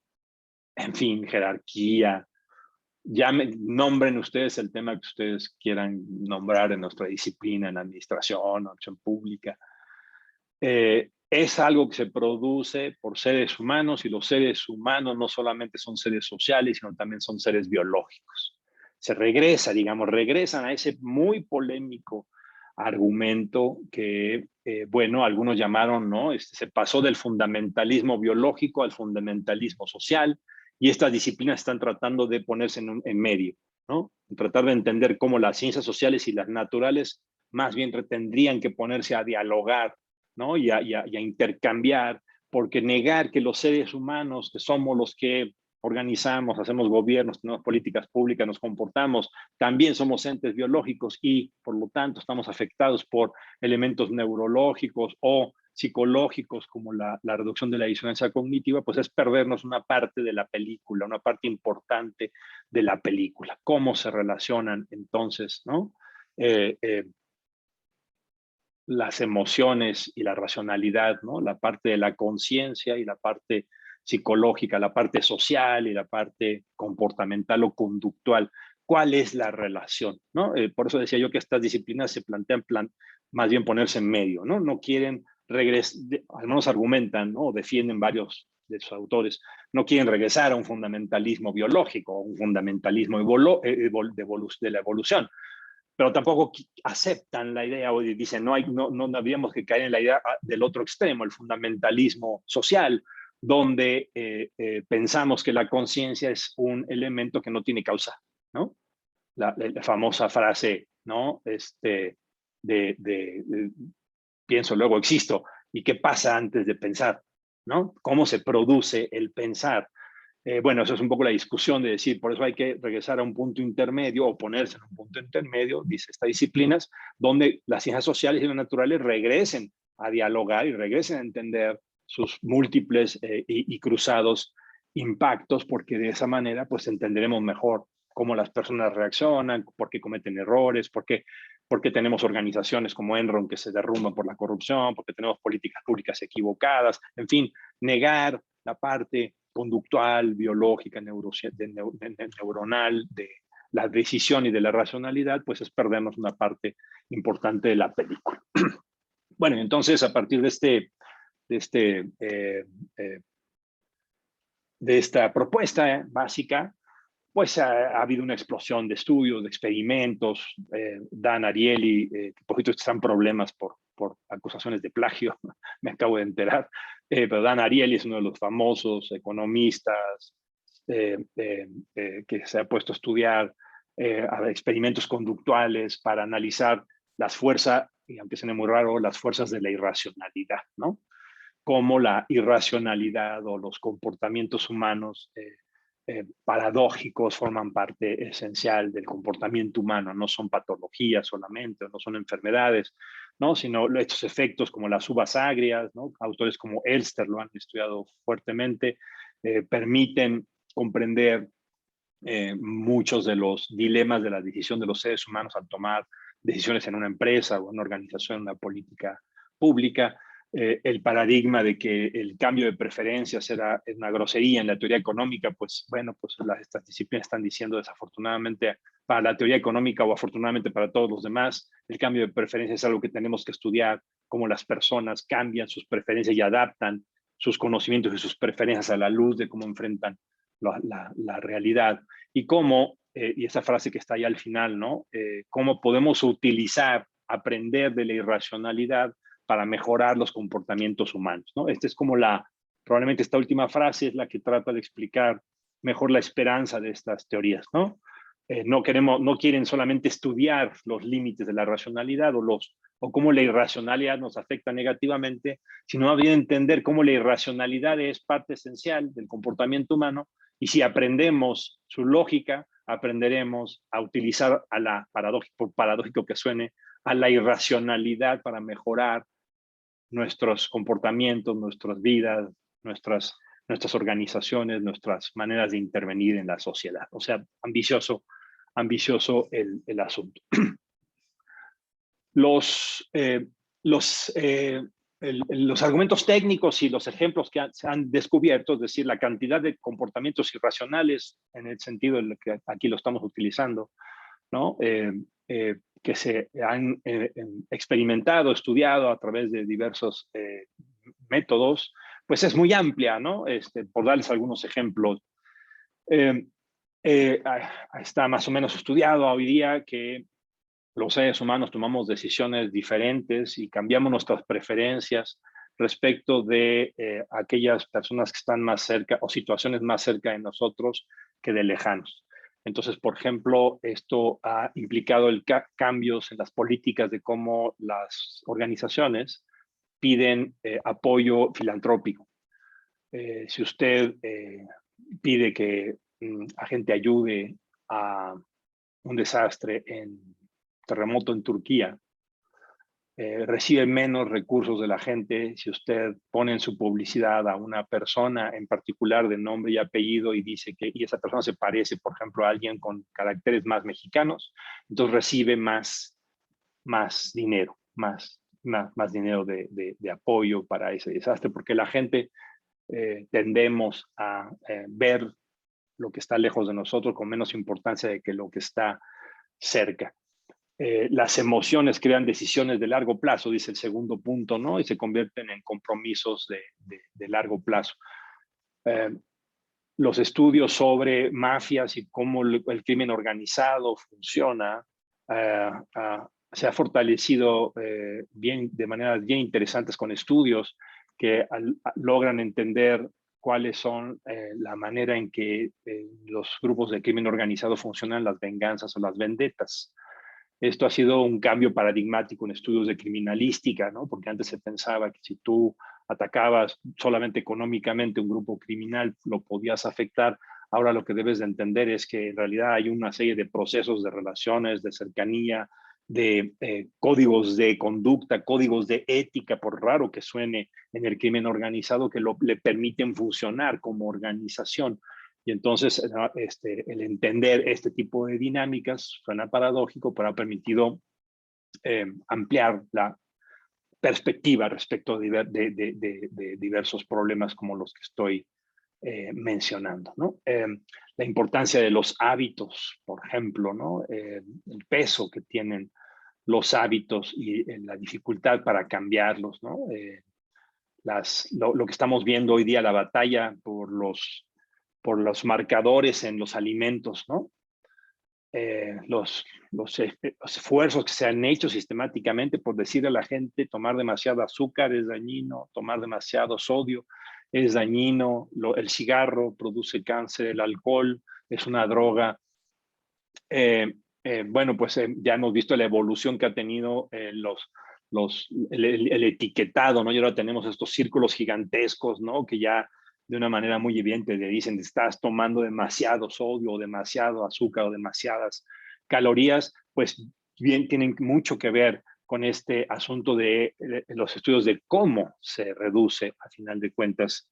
Speaker 2: en fin, jerarquía, nombren ustedes el tema que ustedes quieran nombrar en nuestra disciplina, en administración o acción pública. Es algo que se produce por seres humanos, y los seres humanos no solamente son seres sociales, sino también son seres biológicos. Se regresa, digamos, regresan a ese muy polémico argumento que, bueno, algunos llamaron, ¿no? Se pasó del fundamentalismo biológico al fundamentalismo social, y estas disciplinas están tratando de ponerse en medio, ¿no? Tratar de entender cómo las ciencias sociales y las naturales más bien tendrían que ponerse a dialogar, ¿no? y a intercambiar, porque negar que los seres humanos, que somos los que organizamos, hacemos gobiernos, tenemos políticas públicas, nos comportamos, también somos entes biológicos, y por lo tanto estamos afectados por elementos neurológicos o psicológicos como la reducción de la disonancia cognitiva, pues es perdernos una parte de la película, una parte importante de la película. ¿Cómo se relacionan entonces, ¿no? Las emociones y la racionalidad, ¿no? La parte de la conciencia y la parte psicológica, la parte social y la parte comportamental o conductual. ¿Cuál es la relación? ¿No? Por eso decía yo que estas disciplinas se plantean más bien ponerse en medio, ¿no? No quieren regresar, al menos argumentan, ¿no? O defienden varios de sus autores, no quieren regresar a un fundamentalismo biológico, un fundamentalismo de la evolución, pero tampoco aceptan la idea, o dicen no habríamos que caer en la idea del otro extremo, el fundamentalismo social, donde pensamos que la conciencia es un elemento que no tiene causa, ¿no? La famosa frase, ¿no? De pienso, luego existo. ¿Y qué pasa antes de pensar? ¿No? ¿Cómo se produce el pensar? Bueno, eso es un poco la discusión de decir, por eso hay que regresar a un punto intermedio, o ponerse en un punto intermedio, dice estas disciplinas, donde las ciencias sociales y las naturales regresen a dialogar y regresen a entender sus múltiples y cruzados impactos, porque de esa manera pues entenderemos mejor cómo las personas reaccionan, por qué cometen errores, por qué tenemos organizaciones como Enron que se derrumban por la corrupción, porque tenemos políticas públicas equivocadas, en fin, negar la parte conductual, biológica, neuronal, de la decisión y de la racionalidad, pues es perdernos una parte importante de la película. Bueno, entonces a partir de esta propuesta básica, pues ha habido una explosión de estudios, de experimentos. Dan Ariely, que por cierto están problemas por acusaciones de plagio, me acabo de enterar, pero Dan Ariely es uno de los famosos economistas que se ha puesto a estudiar experimentos conductuales para analizar las fuerzas, y aunque suene muy raro, las fuerzas de la irracionalidad, ¿no? Cómo la irracionalidad o los comportamientos humanos paradójicos forman parte esencial del comportamiento humano, no son patologías solamente, no son enfermedades, ¿no? Sino estos efectos como las uvas agrias, ¿no? Autores como Elster lo han estudiado fuertemente, permiten comprender muchos de los dilemas de la decisión de los seres humanos al tomar decisiones en una empresa o en una organización, en una política pública. El paradigma de que el cambio de preferencias era una grosería en la teoría económica, pues bueno, pues estas disciplinas están diciendo desafortunadamente para la teoría económica o afortunadamente para todos los demás, el cambio de preferencias es algo que tenemos que estudiar, cómo las personas cambian sus preferencias y adaptan sus conocimientos y sus preferencias a la luz de cómo enfrentan la realidad. Y cómo, y esa frase que está ahí al final, ¿no? Cómo podemos utilizar, aprender de la irracionalidad para mejorar los comportamientos humanos, ¿no? Esta es como probablemente esta última frase es la que trata de explicar mejor la esperanza de estas teorías, ¿no? No quieren solamente estudiar los límites de la racionalidad o cómo la irracionalidad nos afecta negativamente, sino más bien entender cómo la irracionalidad es parte esencial del comportamiento humano y si aprendemos su lógica, aprenderemos a utilizar a por paradójico que suene, a la irracionalidad para mejorar nuestros comportamientos, nuestras vidas, nuestras organizaciones, nuestras maneras de intervenir en la sociedad. O sea, ambicioso el asunto. Los argumentos técnicos y los ejemplos que se han descubierto, es decir, la cantidad de comportamientos irracionales en el sentido en el que aquí lo estamos utilizando, ¿no? Que se han experimentado, estudiado a través de diversos métodos, pues es muy amplia, ¿no? Por darles algunos ejemplos. Está más o menos estudiado hoy día que los seres humanos tomamos decisiones diferentes y cambiamos nuestras preferencias respecto de aquellas personas que están más cerca o situaciones más cerca de nosotros que de lejanos. Entonces, por ejemplo, esto ha implicado cambios en las políticas de cómo las organizaciones piden apoyo filantrópico. Si usted pide que la gente ayude a un desastre terremoto en Turquía, recibe menos recursos de la gente si usted pone en su publicidad a una persona en particular de nombre y apellido y dice que esa persona se parece, por ejemplo, a alguien con caracteres más mexicanos, entonces recibe más dinero, más dinero de apoyo para ese desastre, porque la gente tendemos a ver lo que está lejos de nosotros con menos importancia de que lo que está cerca. Las emociones crean decisiones de largo plazo, dice el segundo punto, ¿no? Y se convierten en compromisos de largo plazo. Los estudios sobre mafias y cómo el crimen organizado funciona se ha fortalecido de maneras bien interesantes con estudios que logran entender cuáles son la manera en que los grupos de crimen organizado funcionan, las venganzas o las vendetas. Esto ha sido un cambio paradigmático en estudios de criminalística, ¿no? Porque antes se pensaba que si tú atacabas solamente económicamente un grupo criminal, lo podías afectar. Ahora lo que debes de entender es que en realidad hay una serie de procesos, de relaciones, de cercanía, de códigos de conducta, códigos de ética, por raro que suene en el crimen organizado, que le permiten funcionar como organización. Y entonces el entender este tipo de dinámicas suena paradójico, pero ha permitido ampliar la perspectiva respecto de diversos problemas como los que estoy mencionando, ¿no? La importancia de los hábitos, por ejemplo, ¿no? El peso que tienen los hábitos y la dificultad para cambiarlos, ¿no? Lo que estamos viendo hoy día, la batalla por los marcadores en los alimentos, ¿no? Los esfuerzos que se han hecho sistemáticamente por decirle a la gente tomar demasiado azúcar es dañino, tomar demasiado sodio es dañino, el cigarro produce cáncer, el alcohol es una droga. Bueno, pues ya hemos visto la evolución que ha tenido el etiquetado, ¿no? Y ahora tenemos estos círculos gigantescos, ¿no? Que ya de una manera muy evidente. Le dicen, estás tomando demasiado sodio, o demasiado azúcar, o demasiadas calorías, pues bien tienen mucho que ver con este asunto de los estudios de cómo se reduce, a final de cuentas,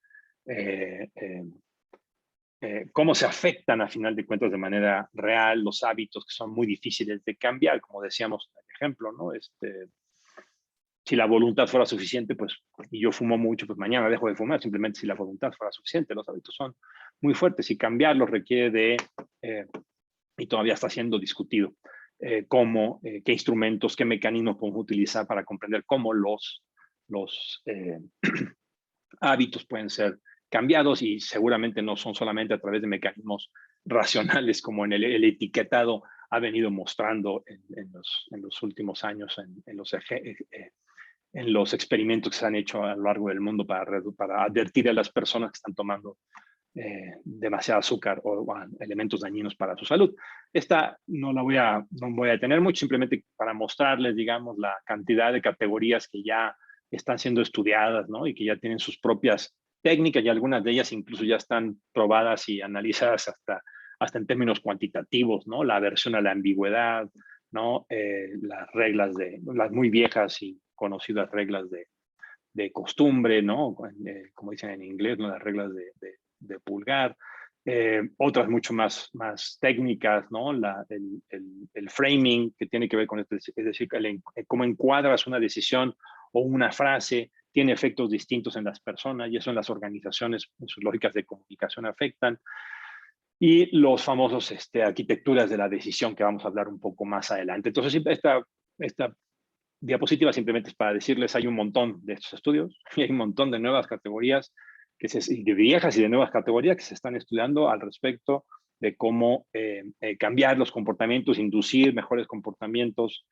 Speaker 2: cómo se afectan, a final de cuentas, de manera real los hábitos que son muy difíciles de cambiar, como decíamos en el ejemplo, ¿no? Si la voluntad fuera suficiente, pues, y yo fumo mucho, pues mañana dejo de fumar, simplemente si la voluntad fuera suficiente. Los hábitos son muy fuertes y cambiarlos requiere de, y todavía está siendo discutido, qué instrumentos, qué mecanismos podemos utilizar para comprender cómo los hábitos pueden ser cambiados, y seguramente no son solamente a través de mecanismos racionales como en el etiquetado ha venido mostrando en los últimos años en los experimentos que se han hecho a lo largo del mundo para advertir a las personas que están tomando demasiado azúcar o elementos dañinos para su salud. Esta no voy a detener mucho, simplemente para mostrarles, digamos, la cantidad de categorías que ya están siendo estudiadas, ¿no? Y que ya tienen sus propias técnicas, y algunas de ellas incluso ya están probadas y analizadas hasta en términos cuantitativos, ¿no? La aversión a la ambigüedad, ¿no? Las reglas las muy viejas y conocidas reglas de costumbre, ¿no? Como dicen en inglés, ¿no? Las reglas de pulgar. Otras mucho más técnicas, ¿no? El framing, que tiene que ver con esto, es decir, cómo encuadras una decisión o una frase, tiene efectos distintos en las personas, y eso en las organizaciones, en sus lógicas de comunicación afectan. Y los famosos arquitecturas de la decisión, que vamos a hablar un poco más adelante. Entonces, esta diapositiva simplemente es para decirles, hay un montón de estos estudios y hay un montón de nuevas categorías, de viejas y de nuevas categorías que se están estudiando al respecto de cómo cambiar los comportamientos, inducir mejores comportamientos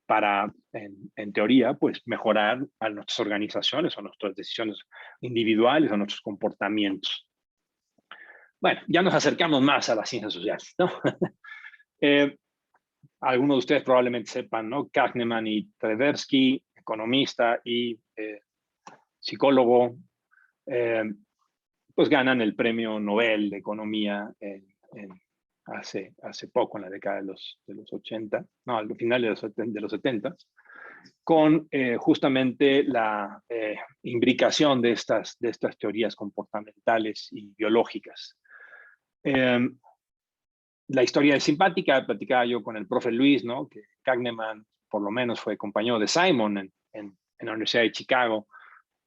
Speaker 2: para, en teoría, pues mejorar a nuestras organizaciones o nuestras decisiones individuales o nuestros comportamientos. Bueno, ya nos acercamos más a las ciencias sociales, ¿no? Algunos de ustedes probablemente sepan, ¿no? Kahneman y Tversky, economista y psicólogo, pues ganan el premio Nobel de Economía hace poco, en la década de los 80, no, al final de los 70, con justamente la imbricación de estas teorías comportamentales y biológicas. La historia es simpática. Platicaba yo con el profe Luis, ¿no? Que Kahneman, por lo menos, fue compañero de Simon en la Universidad de Chicago.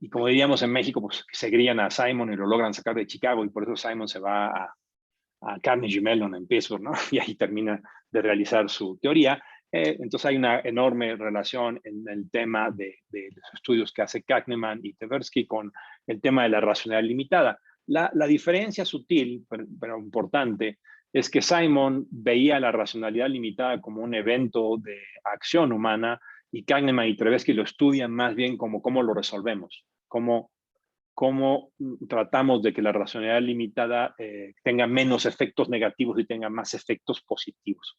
Speaker 2: Y como diríamos en México, pues se grían a Simon y lo logran sacar de Chicago, y por eso Simon se va a Carnegie Mellon en Pittsburgh, ¿no? Y ahí termina de realizar su teoría. Entonces hay una enorme relación en el tema de los estudios que hace Kahneman y Tversky con el tema de la racionalidad limitada. La diferencia sutil, pero importante, es que Simon veía la racionalidad limitada como un evento de acción humana, y Kahneman y Tversky lo estudian más bien como cómo lo resolvemos, cómo tratamos de que la racionalidad limitada tenga menos efectos negativos y tenga más efectos positivos.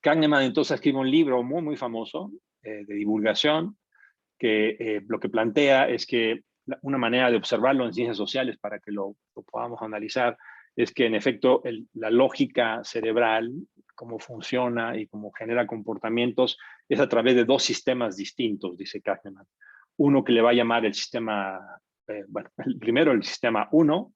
Speaker 2: Kahneman entonces escribe un libro muy, muy famoso de divulgación, que lo que plantea es que una manera de observarlo en ciencias sociales, para que lo podamos analizar, es que en efecto la lógica cerebral, cómo funciona y cómo genera comportamientos, es a través de dos sistemas distintos, dice Kahneman. Uno que le va a llamar el sistema, primero el sistema 1,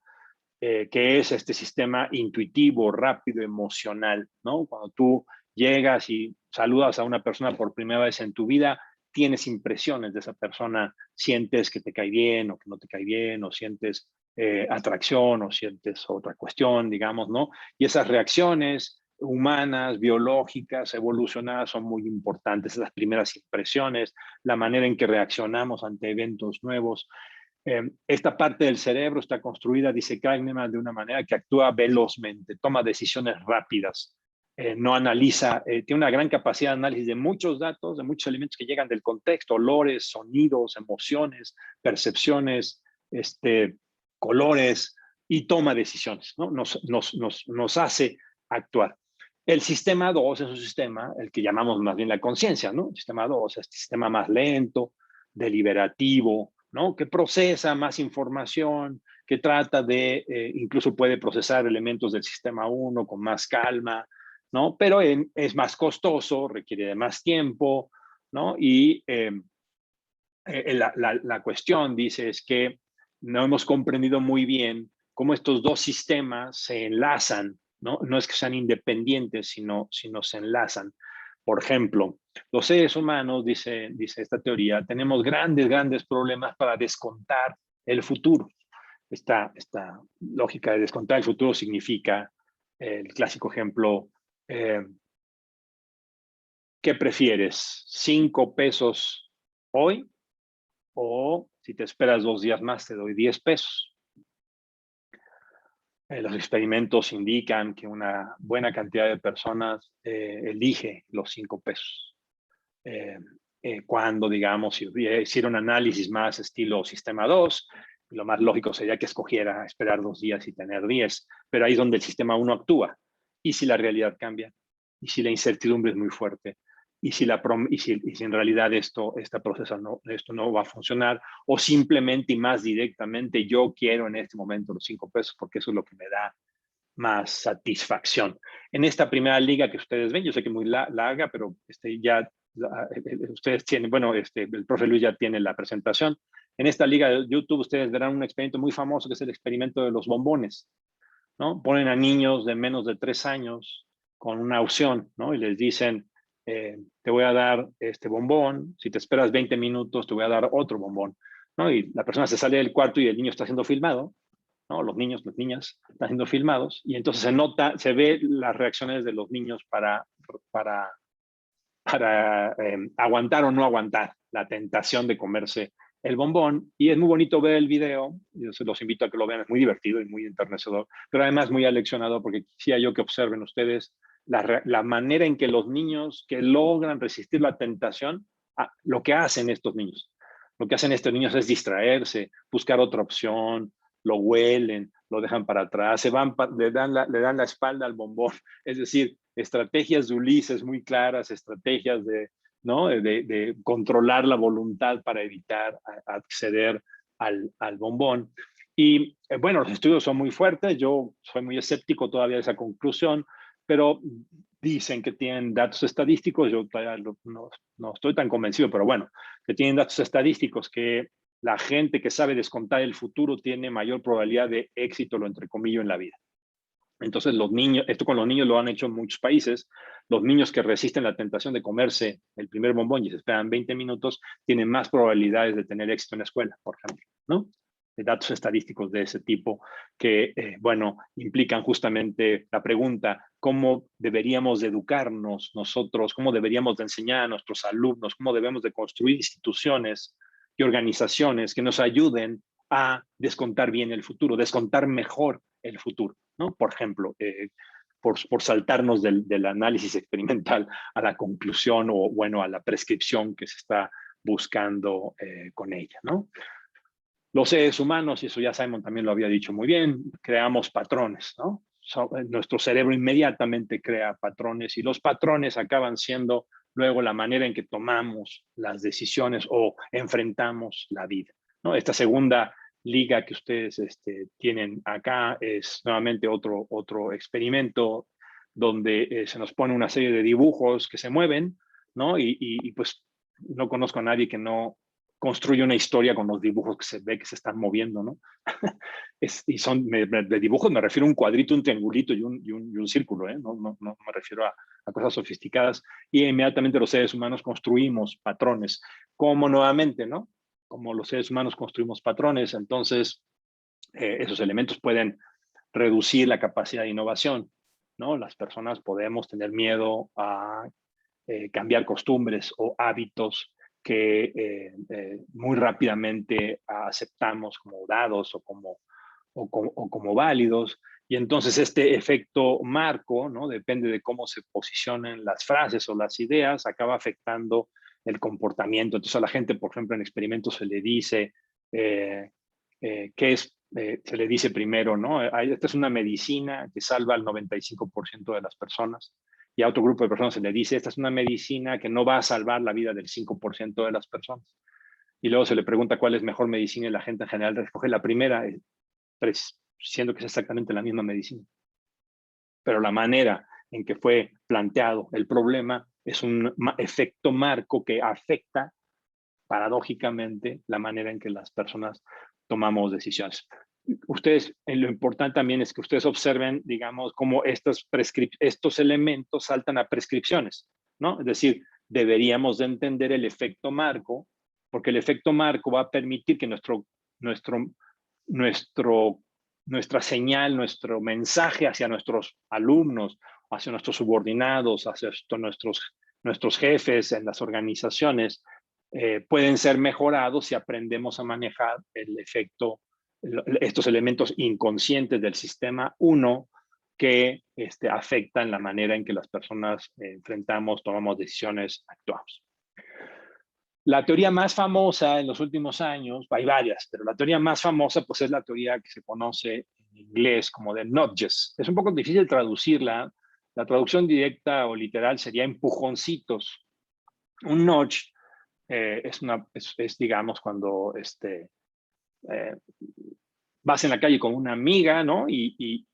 Speaker 2: que es este sistema intuitivo, rápido, emocional, ¿no? Cuando tú llegas y saludas a una persona por primera vez en tu vida, tienes impresiones de esa persona, sientes que te cae bien o que no te cae bien, o sientes atracción o sientes otra cuestión, digamos, ¿no? Y esas reacciones humanas, biológicas, evolucionadas son muy importantes, esas primeras impresiones, la manera en que reaccionamos ante eventos nuevos. Esta parte del cerebro está construida, dice Kahneman, de una manera que actúa velozmente, toma decisiones rápidas, no analiza, tiene una gran capacidad de análisis de muchos datos, de muchos elementos que llegan del contexto, olores, sonidos, emociones, percepciones, colores, y toma decisiones, ¿no? Nos hace actuar. El sistema 2 es un sistema, el que llamamos más bien la conciencia, ¿no? El sistema 2 es el sistema más lento, deliberativo, ¿no? Que procesa más información, que trata de, incluso puede procesar elementos del sistema 1 con más calma, ¿no? Pero es más costoso, requiere de más tiempo, ¿no? Y la cuestión, dice, es que no hemos comprendido muy bien cómo estos dos sistemas se enlazan, ¿no? No es que sean independientes, sino se enlazan. Por ejemplo, los seres humanos, dice esta teoría, tenemos grandes problemas para descontar el futuro. Esta lógica de descontar el futuro significa, el clásico ejemplo, eh, ¿qué prefieres? ¿5 pesos hoy? O si te esperas 2 días más, te doy 10 pesos. Los experimentos indican que una buena cantidad de personas elige los 5 pesos. Cuando, digamos, si hiciera un análisis más estilo sistema 2, lo más lógico sería que escogiera esperar 2 días y tener 10, pero ahí es donde el sistema 1 actúa. ¿Y si la realidad cambia? ¿Y si la incertidumbre es muy fuerte? ¿Y si en realidad esto no va a funcionar? O simplemente y más directamente yo quiero en este momento los 5 pesos porque eso es lo que me da más satisfacción. En esta primera liga que ustedes ven, yo sé que es muy larga, pero ustedes tienen, bueno, el profe Luis ya tiene la presentación. En esta liga de YouTube ustedes verán un experimento muy famoso que es el experimento de los bombones, ¿no? Ponen a niños de menos de 3 años con una opción, ¿no? Y les dicen, te voy a dar este bombón, si te esperas 20 minutos te voy a dar otro bombón, ¿no? Y la persona se sale del cuarto y el niño está siendo filmado, ¿no? Los niños, las niñas están siendo filmados y entonces se ve las reacciones de los niños para aguantar o no aguantar la tentación de comerse el bombón. Y es muy bonito ver el video, yo se los invito a que lo vean, es muy divertido y muy enternecedor, pero además muy aleccionador porque quisiera yo que observen ustedes la manera en que los niños que logran resistir la tentación, lo que hacen estos niños. Lo que hacen estos niños es distraerse, buscar otra opción, lo huelen, lo dejan para atrás, le dan la espalda al bombón. Es decir, estrategias de Ulises muy claras, estrategias ¿no? de controlar la voluntad para evitar acceder al bombón. Y bueno, los estudios son muy fuertes, yo soy muy escéptico todavía de esa conclusión, pero dicen que tienen datos estadísticos, yo todavía no estoy tan convencido, pero bueno, que tienen datos estadísticos que la gente que sabe descontar el futuro tiene mayor probabilidad de éxito, lo entrecomillo, en la vida. Entonces los niños, esto con los niños lo han hecho en muchos países, los niños que resisten la tentación de comerse el primer bombón y se esperan 20 minutos, tienen más probabilidades de tener éxito en la escuela, por ejemplo, ¿no? De datos estadísticos de ese tipo que, bueno, implican justamente la pregunta, ¿cómo deberíamos de educarnos nosotros? ¿Cómo deberíamos de enseñar a nuestros alumnos? ¿Cómo debemos de construir instituciones y organizaciones que nos ayuden a descontar bien el futuro, descontar mejor el futuro, ¿no? Por ejemplo, por saltarnos del análisis experimental a la conclusión o, bueno, a la prescripción que se está buscando con ella, ¿no? Los seres humanos, y eso ya Simon también lo había dicho muy bien, creamos patrones, ¿no? Nuestro cerebro inmediatamente crea patrones y los patrones acaban siendo luego la manera en que tomamos las decisiones o enfrentamos la vida, ¿no? Esta segunda liga que ustedes tienen acá es nuevamente otro experimento donde se nos pone una serie de dibujos que se mueven, ¿no? Y pues no conozco a nadie que no construye una historia con los dibujos que se ve que se están moviendo, ¿no? Y son, de dibujos me refiero a un cuadrito, un triangulito y un círculo, ¿eh? No me refiero a cosas sofisticadas. Y inmediatamente los seres humanos construimos patrones, como nuevamente, ¿no? Como los seres humanos construimos patrones, entonces esos elementos pueden reducir la capacidad de innovación, ¿no? Las personas podemos tener miedo a cambiar costumbres o hábitos que muy rápidamente aceptamos como dados o como válidos. Y entonces este efecto marco, ¿no? Depende de cómo se posicionen las frases o las ideas, acaba afectando el comportamiento. Entonces a la gente, por ejemplo, en experimentos se le dice se le dice primero, ¿no? Esta es una medicina que salva al 95% de las personas. Y a otro grupo de personas se le dice, esta es una medicina que no va a salvar la vida del 5% de las personas. y luego se le pregunta cuál es mejor medicina y la gente en general escoge la primera, siendo que es exactamente la misma medicina. Pero la manera en que fue planteado el problema es un efecto marco que afecta paradójicamente la manera en que las personas tomamos decisiones. Ustedes, lo importante también es que ustedes observen, digamos, cómo estos elementos saltan a prescripciones, ¿no? Es decir, deberíamos de entender el efecto marco, porque el efecto marco va a permitir que nuestra señal, nuestro mensaje hacia nuestros alumnos, hacia nuestros subordinados, hacia nuestros jefes en las organizaciones, pueden ser mejorados si aprendemos a manejar el efecto, estos elementos inconscientes del sistema 1 que afectan la manera en que las personas enfrentamos, tomamos decisiones, actuamos. La teoría más famosa en los últimos años, hay varias, pero la teoría más famosa pues es la teoría que se conoce en inglés como de nudges. Es un poco difícil traducirla. La traducción directa o literal sería empujoncitos. Un nudge es, digamos, cuando vas en la calle con una amiga, ¿no? Y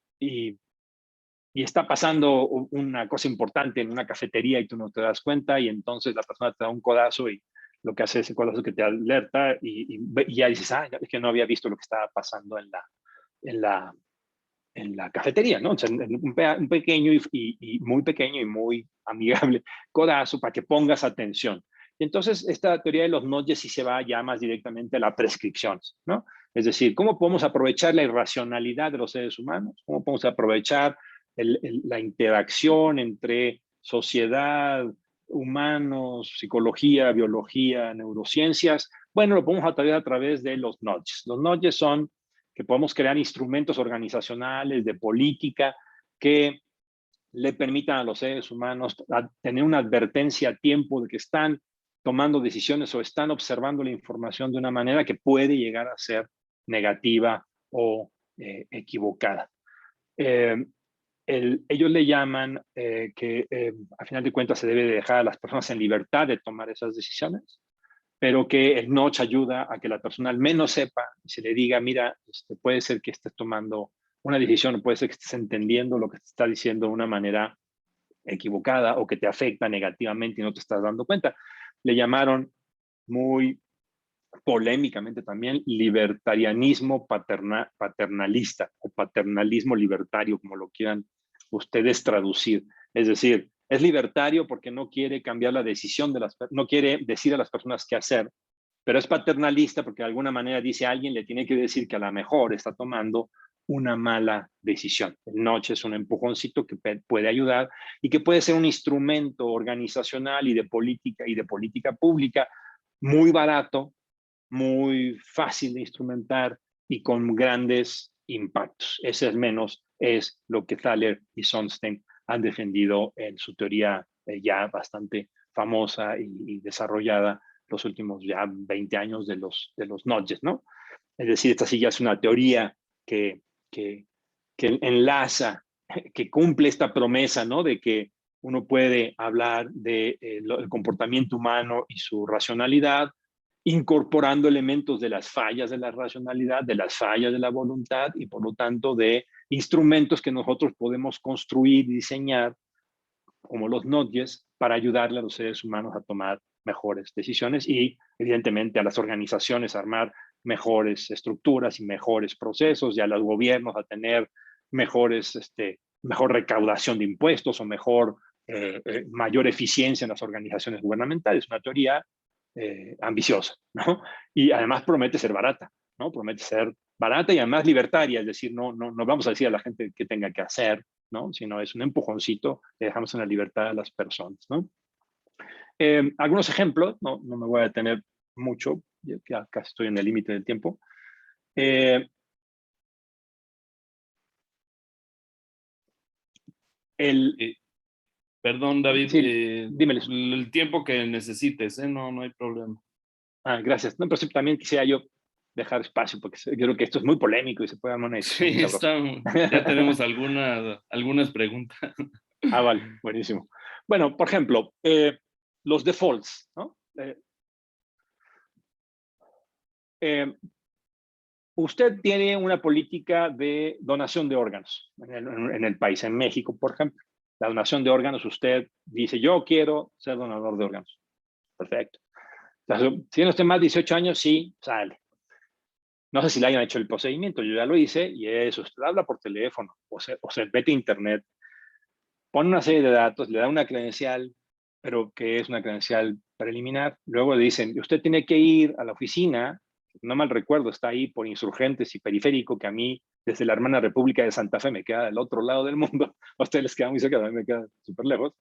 Speaker 2: está pasando una cosa importante en una cafetería y tú no te das cuenta y entonces la persona te da un codazo y lo que hace ese codazo es que te alerta y ya dices, es que no había visto lo que estaba pasando en la cafetería, ¿no? O sea, un pequeño y muy pequeño y muy amigable codazo para que pongas atención. Y entonces esta teoría de los nudges sí se va ya más directamente a las prescripciones, ¿no? Es decir, ¿cómo podemos aprovechar la irracionalidad de los seres humanos? ¿Cómo podemos aprovechar la interacción entre sociedad, humanos, psicología, biología, neurociencias? Bueno, lo podemos a través de los nudges. Los nudges son que podemos crear instrumentos organizacionales de política que le permitan a los seres humanos tener una advertencia a tiempo de que están tomando decisiones o están observando la información de una manera que puede llegar a ser negativa o equivocada. Ellos le llaman que a final de cuentas se debe de dejar a las personas en libertad de tomar esas decisiones, pero que el notch ayuda a que la persona al menos sepa y se le diga, mira, puede ser que estés tomando una decisión, puede ser que estés entendiendo lo que te está diciendo de una manera equivocada o que te afecta negativamente y no te estás dando cuenta. Le llamaron muy polémicamente también libertarianismo paternalista o paternalismo libertario, como lo quieran ustedes traducir. Es decir, es libertario porque no quiere cambiar la decisión no quiere decir a las personas qué hacer, pero es paternalista porque de alguna manera dice a alguien le tiene que decir que a lo mejor está tomando una mala decisión. El notch es un empujoncito que puede ayudar y que puede ser un instrumento organizacional y de política pública muy barato, muy fácil de instrumentar y con grandes impactos. Ese al menos es lo que Thaler y Sunstein han defendido en su teoría ya bastante famosa y desarrollada los últimos ya 20 años de los nudges, ¿no? Es decir, esta sí ya es una teoría que enlaza, que cumple esta promesa, ¿no? De que uno puede hablar del comportamiento humano y su racionalidad, incorporando elementos de las fallas de la racionalidad, de las fallas de la voluntad y por lo tanto de instrumentos que nosotros podemos construir y diseñar como los nudges para ayudarle a los seres humanos a tomar mejores decisiones y evidentemente a las organizaciones a armar mejores estructuras y mejores procesos y a los gobiernos a tener mejor recaudación de impuestos o mayor eficiencia en las organizaciones gubernamentales. Una teoría ambiciosa, ¿no? Y además promete ser barata, ¿no? Promete ser barata y además libertaria, es decir, no vamos a decir a la gente qué tenga que hacer, ¿no? Sino es un empujoncito que dejamos en la libertad a las personas, ¿no? Algunos ejemplos, no me voy a detener mucho, ya casi estoy en el límite del tiempo.
Speaker 1: Perdón, David,
Speaker 2: sí, dímelo.
Speaker 1: el tiempo que necesites, no hay problema.
Speaker 2: Gracias. No, pero sí, también quisiera yo dejar espacio, porque yo creo que esto es muy polémico y se puede dar una discusión muy sabrosa.
Speaker 1: Ya tenemos algunas preguntas.
Speaker 2: Vale, buenísimo. Bueno, por ejemplo, los defaults, ¿no? Usted tiene una política de donación de órganos en el país, en México, por ejemplo. La donación de órganos, usted dice, yo quiero ser donador de órganos. Perfecto. Entonces, si tiene usted más de 18 años, sí, sale. No sé si le hayan hecho el procedimiento, yo ya lo hice, y eso, usted habla por teléfono, o se mete a internet, pone una serie de datos, le da una credencial, pero que es una credencial preliminar. Luego le dicen, usted tiene que ir a la oficina, no mal recuerdo, está ahí por Insurgentes y Periférico, que a mí, desde la hermana República de Santa Fe, me queda del otro lado del mundo. A ustedes les queda muy cerca, a mí me queda súper lejos.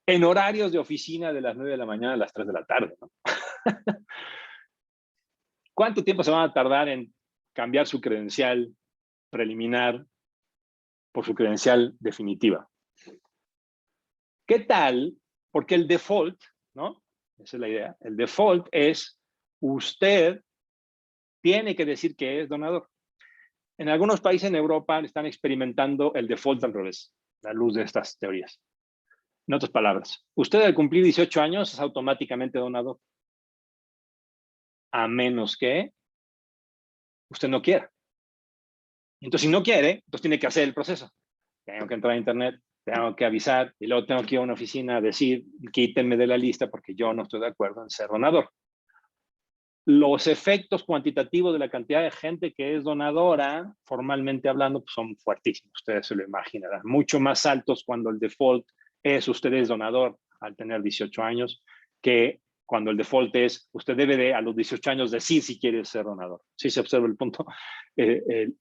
Speaker 2: En horarios de oficina de las 9 de la mañana a las 3 de la tarde, ¿no? ¿Cuánto tiempo se van a tardar en cambiar su credencial preliminar por su credencial definitiva? ¿Qué tal? Porque el default, ¿no? Esa es la idea. El default es usted tiene que decir que es donador. En algunos países en Europa están experimentando el default al revés, a la luz de estas teorías. En otras palabras, usted al cumplir 18 años es automáticamente donador, a menos que usted no quiera. Entonces, si no quiere, entonces tiene que hacer el proceso. Tengo que entrar a internet, tengo que avisar, y luego tengo que ir a una oficina a decir, quítenme de la lista porque yo no estoy de acuerdo en ser donador. Los efectos cuantitativos de la cantidad de gente que es donadora, formalmente hablando, pues son fuertísimos. Ustedes se lo imaginarán. Mucho más altos cuando el default es usted es donador al tener 18 años, que cuando el default es usted debe de a los 18 años decir si quiere ser donador. Si se observa el punto, el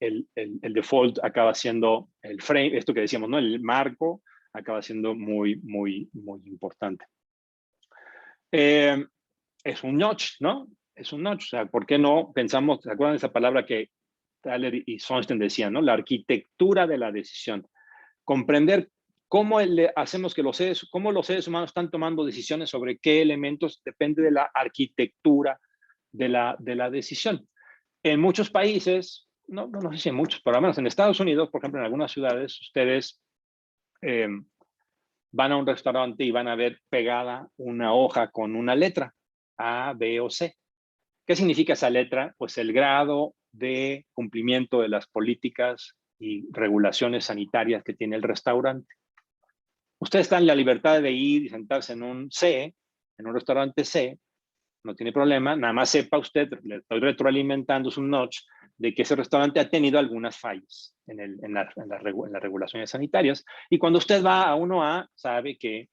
Speaker 2: default acaba siendo el frame, esto que decíamos, ¿no? El marco acaba siendo muy, muy, muy importante. Es un notch, ¿no? Es un notch. O sea, ¿por qué no pensamos, ¿se acuerdan de esa palabra que Thaler y Sunstein decían, ¿no? La arquitectura de la decisión. Comprender cómo hacemos que cómo los seres humanos están tomando decisiones sobre qué elementos depende de la arquitectura de la decisión. En muchos países, no sé si en muchos, pero al menos en Estados Unidos, por ejemplo, en algunas ciudades, ustedes van a un restaurante y van a ver pegada una hoja con una letra, A, B o C. ¿Qué significa esa letra? Pues el grado de cumplimiento de las políticas y regulaciones sanitarias que tiene el restaurante. Usted está en la libertad de ir y sentarse en un C, en un restaurante C, no tiene problema, nada más sepa usted, le estoy retroalimentando un notch de que ese restaurante ha tenido algunas fallas en las regulaciones sanitarias. Y cuando usted va a 1A, sabe que,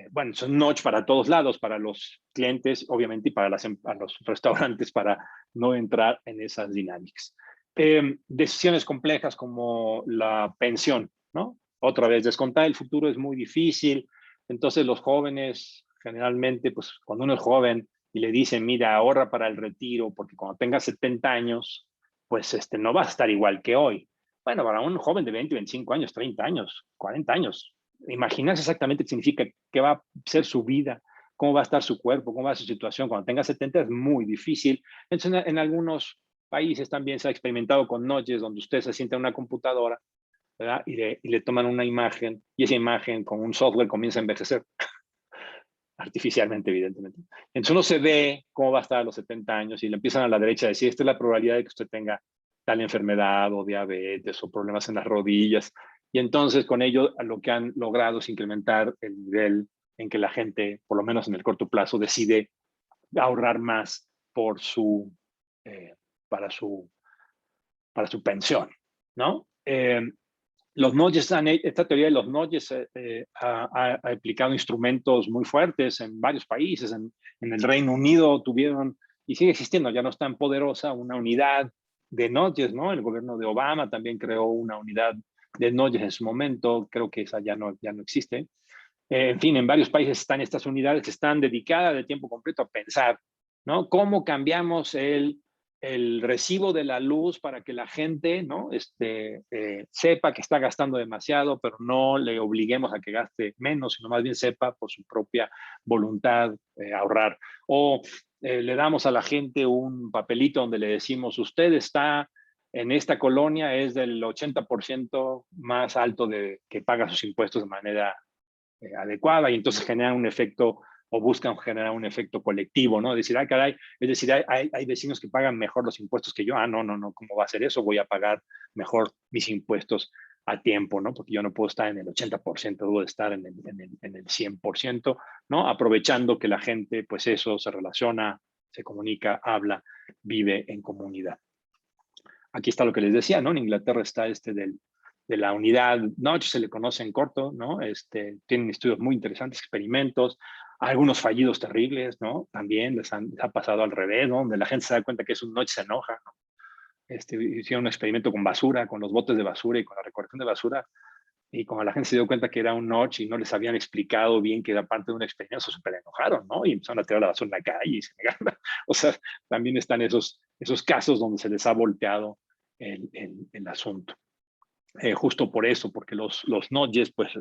Speaker 2: bueno, es un notch para todos lados, para los clientes, obviamente, y para los restaurantes, para no entrar en esas dinámicas. Decisiones complejas como la pensión, ¿no? Otra vez, descontar el futuro es muy difícil. Entonces, los jóvenes, generalmente, pues cuando uno es joven y le dicen, mira, ahorra para el retiro, porque cuando tengas 70 años, pues no vas a estar igual que hoy. Bueno, para un joven de 20, 25 años, 30 años, 40 años, imaginarse exactamente qué significa, qué va a ser su vida, cómo va a estar su cuerpo, cómo va a ser su situación cuando tenga 70 es muy difícil. Entonces, en algunos países también se ha experimentado con noches donde usted se sienta en una computadora, ¿verdad? Y le toman una imagen y esa imagen con un software comienza a envejecer. Artificialmente, evidentemente. Entonces uno se ve cómo va a estar a los 70 años y le empiezan a la derecha a decir, esta es la probabilidad de que usted tenga tal enfermedad o diabetes o problemas en las rodillas. Y entonces con ello lo que han logrado es incrementar el nivel en que la gente, por lo menos en el corto plazo, decide ahorrar más por para su pensión, ¿no? Los nudges esta teoría de los nudges ha aplicado instrumentos muy fuertes en varios países. En el Reino Unido tuvieron, y sigue existiendo, ya no es tan poderosa, una unidad de nudges, ¿no? El gobierno de Obama también creó una unidad de nudges en su momento, creo que esa ya no existe. En fin, en varios países están estas unidades que están dedicadas de tiempo completo a pensar, ¿no? ¿Cómo cambiamos el recibo de la luz para que la gente, ¿no? Sepa que está gastando demasiado, pero no le obliguemos a que gaste menos, sino más bien sepa por su propia voluntad ahorrar. O le damos a la gente un papelito donde le decimos, usted está en esta colonia, es del 80% más alto que paga sus impuestos de manera adecuada, y entonces genera un efecto o buscan generar un efecto colectivo, ¿no? Decir, ah, caray, es decir, hay vecinos que pagan mejor los impuestos que yo. Ah, no, no, no, ¿cómo va a ser eso? Voy a pagar mejor mis impuestos a tiempo, ¿no? Porque yo no puedo estar en el 80%, debo de estar en el 100%, ¿no? Aprovechando que la gente, pues eso, se relaciona, se comunica, habla, vive en comunidad. Aquí está lo que les decía, ¿no? En Inglaterra está de la unidad Notch, se le conoce en corto, ¿no? Tienen estudios muy interesantes, experimentos, algunos fallidos terribles, ¿no? También les ha pasado al revés, ¿no? Donde la gente se da cuenta que es un Notch, se enoja, ¿no? Hicieron un experimento con basura, con los botes de basura y con la recolección de basura, y como la gente se dio cuenta que era un notch y no les habían explicado bien que era parte de un experimento, se súper enojaron, ¿no? Y empezaron a tirar la basura en la calle y se negaron. O sea, también están esos casos donde se les ha volteado el asunto. Justo por eso, porque los notches, pues,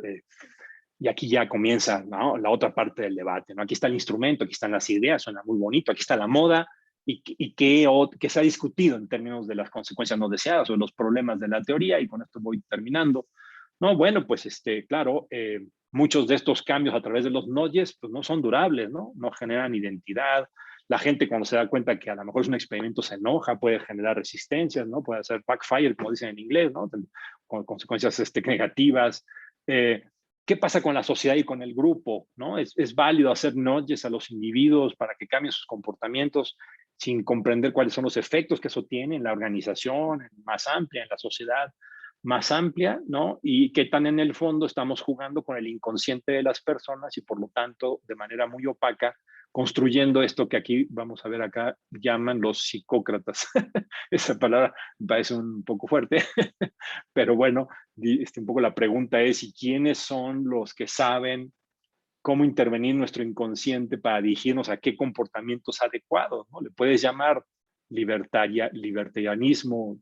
Speaker 2: y aquí ya comienza, ¿no?, la otra parte del debate, ¿no? Aquí está el instrumento, aquí están las ideas, suena muy bonito, aquí está la moda, y que se ha discutido en términos de las consecuencias no deseadas o los problemas de la teoría, y con esto voy terminando. No, bueno, pues claro, muchos de estos cambios a través de los notches pues no son durables, ¿no? No generan identidad. La gente cuando se da cuenta que a lo mejor es un experimento se enoja, puede generar resistencias, ¿no? Puede hacer backfire, como dicen en inglés, ¿no? Con consecuencias negativas. ¿Qué pasa con la sociedad y con el grupo, ¿no? Es válido hacer notches a los individuos para que cambien sus comportamientos sin comprender cuáles son los efectos que eso tiene en la organización, más amplia, en la sociedad más amplia, ¿no? Y qué tan en el fondo estamos jugando con el inconsciente de las personas y por lo tanto de manera muy opaca construyendo esto que aquí vamos a ver acá llaman los psicócratas. Esa palabra me parece un poco fuerte, pero bueno, un poco la pregunta es, ¿y quiénes son los que saben cómo intervenir nuestro inconsciente para dirigirnos a qué comportamientos adecuados, ¿no? Le puedes llamar libertarianismo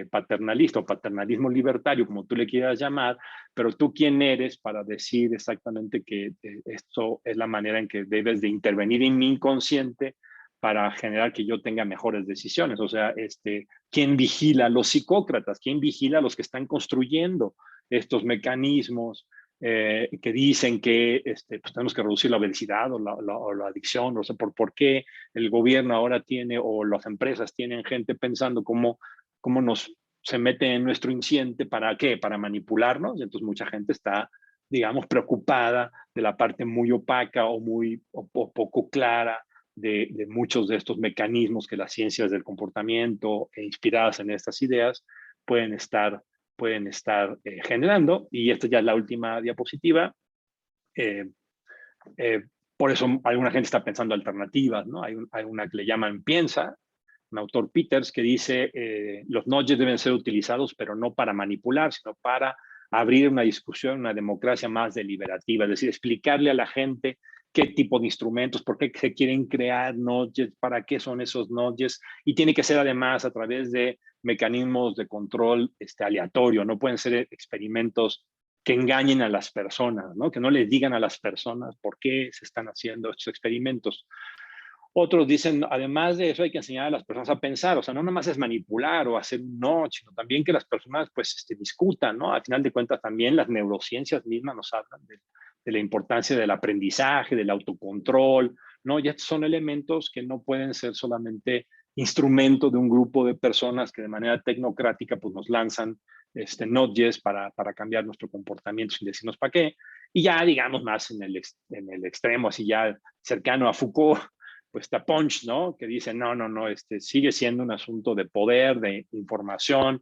Speaker 2: paternalista o paternalismo libertario, como tú le quieras llamar, pero tú quién eres para decir exactamente que esto es la manera en que debes de intervenir en mi inconsciente para generar que yo tenga mejores decisiones. O sea, ¿quién vigila a los psicócratas? ¿Quién vigila a los que están construyendo estos mecanismos que dicen que pues tenemos que reducir la obesidad o la adicción? O sea, ¿por qué el gobierno ahora tiene o las empresas tienen gente pensando cómo se mete en nuestro inconsciente? ¿Para qué? Para manipularnos. Y entonces mucha gente está, digamos, preocupada de la parte muy opaca o poco clara de muchos de estos mecanismos que las ciencias del comportamiento inspiradas en estas ideas pueden estar generando. Y esta ya es la última diapositiva. Por eso alguna gente está pensando alternativas, ¿no? Hay una que le llaman Piensa, un autor Peters, que dice los nudges deben ser utilizados, pero no para manipular, sino para abrir una discusión, una democracia más deliberativa, es decir, explicarle a la gente qué tipo de instrumentos, por qué se quieren crear nudges, para qué son esos nudges, y tiene que ser además a través de mecanismos de control aleatorio, no pueden ser experimentos que engañen a las personas, ¿no? Que no les digan a las personas por qué se están haciendo estos experimentos. Otros dicen, además de eso, hay que enseñar a las personas a pensar. O sea, no nada más es manipular o hacer un no, sino también que las personas pues discutan, ¿no? Al final de cuentas también las neurociencias mismas nos hablan de la importancia del aprendizaje, del autocontrol, ¿no? Y estos son elementos que no pueden ser solamente instrumento de un grupo de personas que de manera tecnocrática pues nos lanzan nudges para cambiar nuestro comportamiento sin decirnos para qué. Y ya digamos más en el extremo, así ya cercano a Foucault, pues está Punch, ¿no? Que dice, no, sigue siendo un asunto de poder, de información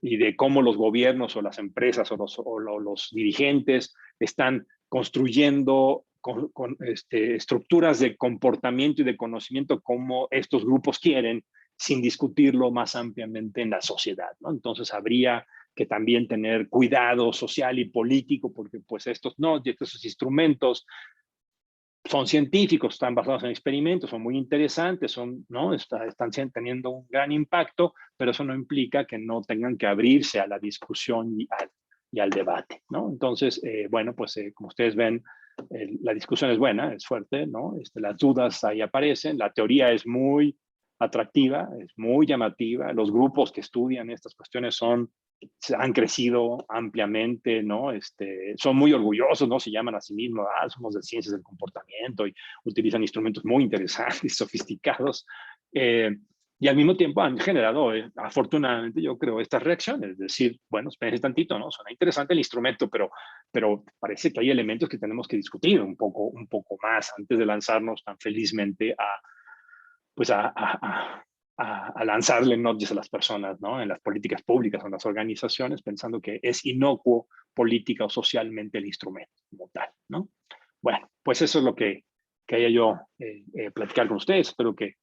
Speaker 2: y de cómo los gobiernos o las empresas o los dirigentes están construyendo con estructuras de comportamiento y de conocimiento como estos grupos quieren, sin discutirlo más ampliamente en la sociedad, ¿no? Entonces habría que también tener cuidado social y político, porque pues estos instrumentos son científicos, están basados en experimentos, son muy interesantes, ¿no? Están teniendo un gran impacto, pero eso no implica que no tengan que abrirse a la discusión y al debate, ¿no? Entonces, bueno, pues como ustedes ven, la discusión es buena, es fuerte, ¿no? Las dudas ahí aparecen, la teoría es muy atractiva, es muy llamativa, los grupos que estudian estas cuestiones son han crecido ampliamente, ¿no? Son muy orgullosos, ¿no? Se llaman a sí mismos, somos de ciencias del comportamiento y utilizan instrumentos muy interesantes, sofisticados. Y al mismo tiempo han generado, afortunadamente, yo creo, estas reacciones. Es decir, bueno, espérense tantito, ¿no? Suena interesante el instrumento, pero parece que hay elementos que tenemos que discutir un poco más antes de lanzarnos tan felizmente pues a lanzarle noticias a las personas, ¿no? En las políticas públicas o en las organizaciones, pensando que es inocuo política o socialmente el instrumento como tal, ¿no? Bueno, pues eso es lo que quería yo platicar con ustedes. Espero que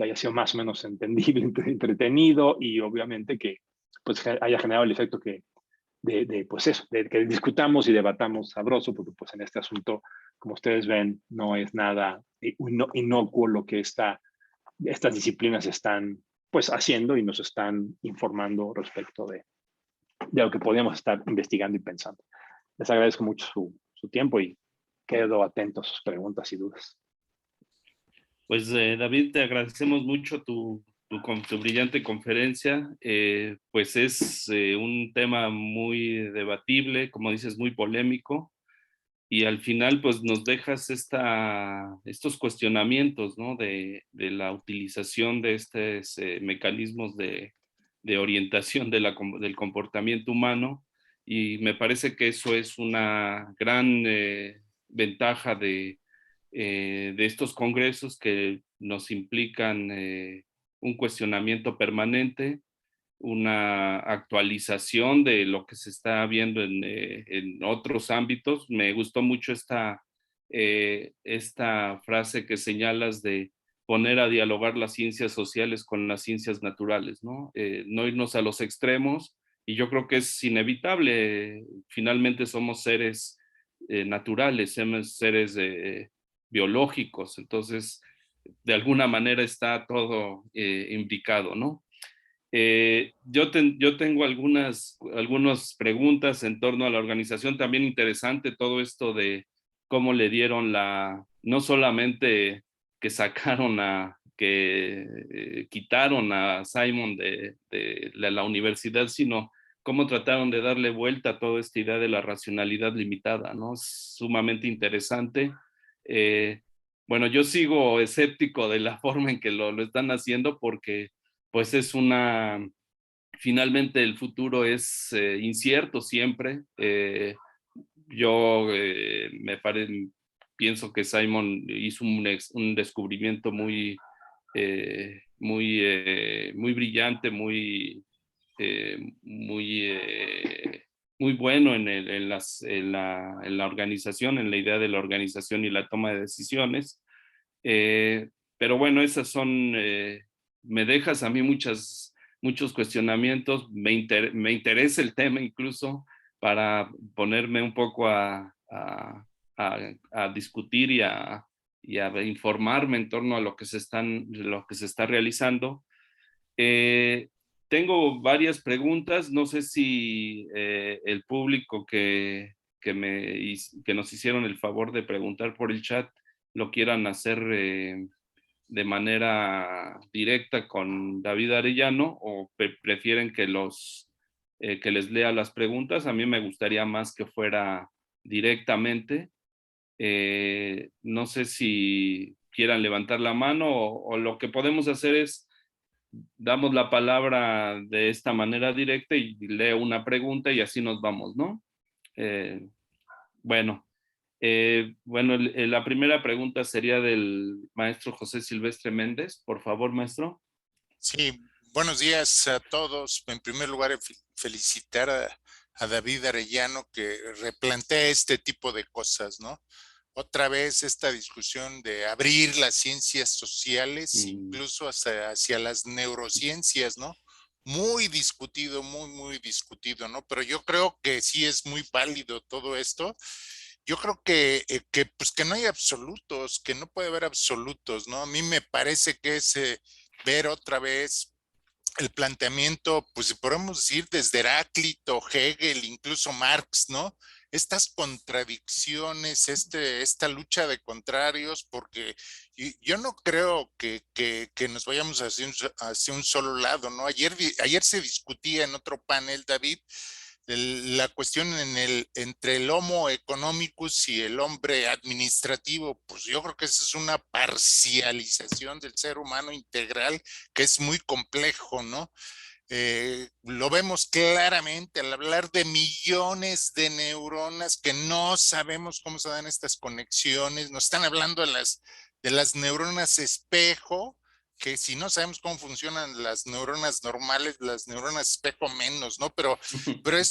Speaker 2: haya sido más o menos entendible, entretenido y obviamente que pues haya generado el efecto pues eso, de que discutamos y debatamos sabroso, porque pues en este asunto, como ustedes ven, no es nada inocuo lo que estas disciplinas están pues haciendo y nos están informando respecto de lo que podríamos estar investigando y pensando. Les agradezco mucho su tiempo y quedo atento a sus preguntas y dudas.
Speaker 1: Pues David, te agradecemos mucho tu brillante conferencia. Pues es un tema muy debatible, como dices, muy polémico. Y al final, pues nos dejas estos cuestionamientos, ¿no? De la utilización de estos mecanismos de orientación del comportamiento humano. Y me parece que eso es una gran ventaja de estos congresos que nos implican un cuestionamiento permanente, una actualización de lo que se está viendo en otros ámbitos. Me gustó mucho esta frase que señalas de poner a dialogar las ciencias sociales con las ciencias naturales, ¿no? No irnos a los extremos, y yo creo que es inevitable. Finalmente somos seres naturales, somos seres biológicos, entonces de alguna manera está todo implicado, ¿no? Yo tengo algunas preguntas en torno a la organización. También interesante todo esto de cómo le dieron no solamente que quitaron a Simon de la universidad, sino cómo trataron de darle vuelta a toda esta idea de la racionalidad limitada, ¿no? Es sumamente interesante. Eh, bueno, yo sigo escéptico de la forma en que lo están haciendo, porque pues finalmente el futuro es incierto siempre. Yo pienso que Simon hizo un descubrimiento muy brillante, muy bueno en la organización, en la idea de la organización y la toma de decisiones. Pero bueno, me dejas a mí muchos cuestionamientos. Me interesa el tema incluso para ponerme un poco a discutir y a informarme en torno a lo que se está realizando. Eh, Tengo varias preguntas. No sé si el público que nos hicieron el favor de preguntar por el chat lo quieran hacer de manera directa con David Arellano, o prefieren que les lea las preguntas. A mí me gustaría más que fuera directamente. No sé si quieran levantar la mano, o lo que podemos hacer es damos la palabra de esta manera directa y leo una pregunta y así nos vamos, ¿no? Eh, bueno, la primera pregunta sería del maestro José Silvestre Méndez. Por favor, maestro.
Speaker 3: Sí, buenos días a todos. En primer lugar, felicitar a David Arellano, que replantea este tipo de cosas, ¿no? Otra vez esta discusión de abrir las ciencias sociales, incluso hacia las neurociencias, ¿no? Muy discutido, muy discutido, ¿no? Pero yo creo que sí es muy válido todo esto. Yo creo pues que no hay absolutos, que no puede haber absolutos, ¿no? A mí me parece que es ver otra vez el planteamiento, pues si podemos decir desde Heráclito, Hegel, incluso Marx, ¿no? Estas contradicciones, esta lucha de contrarios, porque yo no creo que nos vayamos hacia un solo lado, ¿no? Ayer se discutía en otro panel, David, la cuestión entre el homo economicus y el hombre administrativo. Pues yo creo que esa es una parcialización del ser humano integral que es muy complejo, ¿no? Lo vemos claramente al hablar de millones de neuronas que no sabemos cómo se dan estas conexiones. Nos están hablando de las neuronas espejo, que si no sabemos cómo funcionan las neuronas normales, las neuronas espejo menos, ¿no? Pero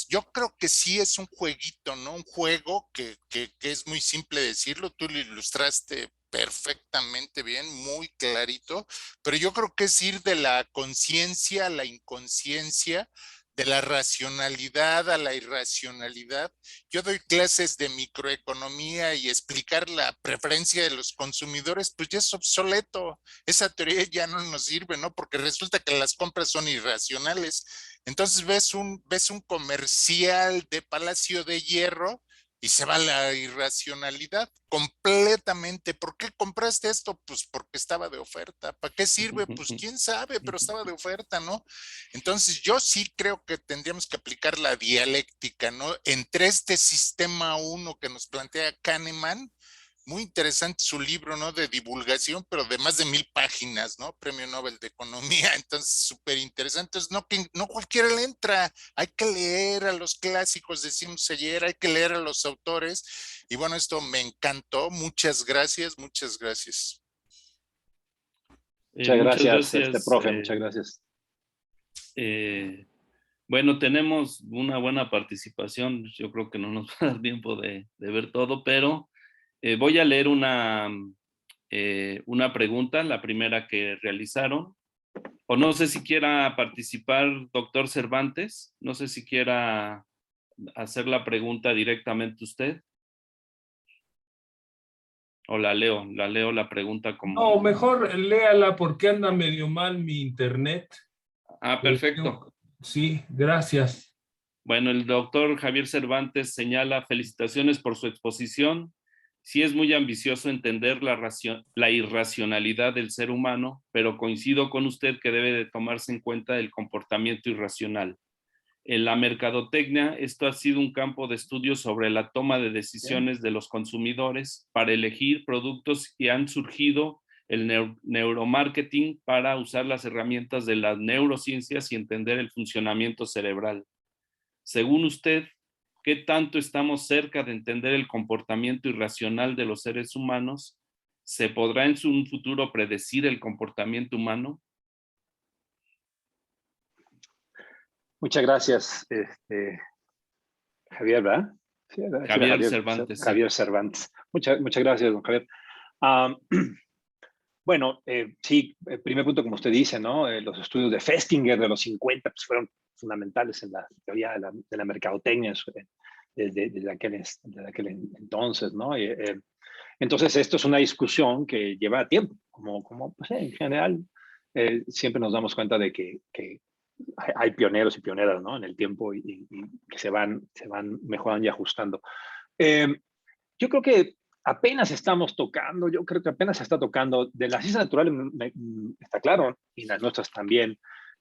Speaker 3: yo creo que sí es un jueguito, ¿no? Un juego que es muy simple decirlo. Tú lo ilustraste perfectamente bien, muy clarito, pero yo creo que es ir de la conciencia a la inconsciencia, de la racionalidad a la irracionalidad. Yo doy clases de microeconomía y explicar la preferencia de los consumidores, pues ya es obsoleto. Esa teoría ya no nos sirve, ¿no? Porque resulta que las compras son irracionales. Entonces ves un comercial de Palacio de Hierro y se va la irracionalidad completamente. ¿Por qué compraste esto? Pues porque estaba de oferta. ¿Para qué sirve? Pues quién sabe, pero estaba de oferta, ¿no? Entonces yo sí creo que tendríamos que aplicar la dialéctica, ¿no? Entre este sistema uno que nos plantea Kahneman, muy interesante su libro, ¿no? De divulgación, pero de más de 1000 páginas, ¿no? Premio Nobel de Economía, entonces súper interesante. Entonces, no cualquiera le entra, hay que leer a los clásicos, decimos ayer, hay que leer a los autores. Y bueno, esto me encantó. Muchas gracias, muchas gracias.
Speaker 2: Muchas
Speaker 1: Muchas
Speaker 2: gracias,
Speaker 1: gracias.
Speaker 2: profe, muchas gracias.
Speaker 1: Bueno, tenemos una buena participación. Yo creo que no nos va a dar tiempo de ver todo, pero voy a leer una pregunta, la primera que realizaron. O no sé si quiera participar, doctor Cervantes. No sé si quiera hacer la pregunta directamente usted. O la leo la pregunta como...
Speaker 4: No, mejor léala porque anda medio mal mi internet.
Speaker 1: Ah, perfecto.
Speaker 4: Sí, gracias.
Speaker 1: Bueno, el doctor Javier Cervantes señala: felicitaciones por su exposición. Sí es muy ambicioso entender la irracionalidad del ser humano, pero coincido con usted que debe de tomarse en cuenta el comportamiento irracional. En la mercadotecnia, esto ha sido un campo de estudio sobre la toma de decisiones de los consumidores para elegir productos, y han surgido el neuromarketing para usar las herramientas de las neurociencias y entender el funcionamiento cerebral. Según usted, ¿qué tanto estamos cerca de entender el comportamiento irracional de los seres humanos? ¿Se podrá en un futuro predecir el comportamiento humano?
Speaker 2: Muchas gracias, Javier, ¿verdad? Sí,
Speaker 1: Javier Cervantes.
Speaker 2: Javier Cervantes. Muchas gracias, don Javier. Bueno, sí, el primer punto, como usted dice, ¿no? Los estudios de Festinger de los 50 pues, fueron fundamentales en la teoría de la mercadotecnia desde aquel entonces, ¿no? Entonces, esto es una discusión que lleva tiempo, como pues, en general, siempre nos damos cuenta de que hay pioneros y pioneras, ¿no? En el tiempo y que se van mejorando y ajustando. Yo creo que apenas estamos tocando, yo creo que apenas se está tocando, de las ciencias naturales está claro, y las nuestras también.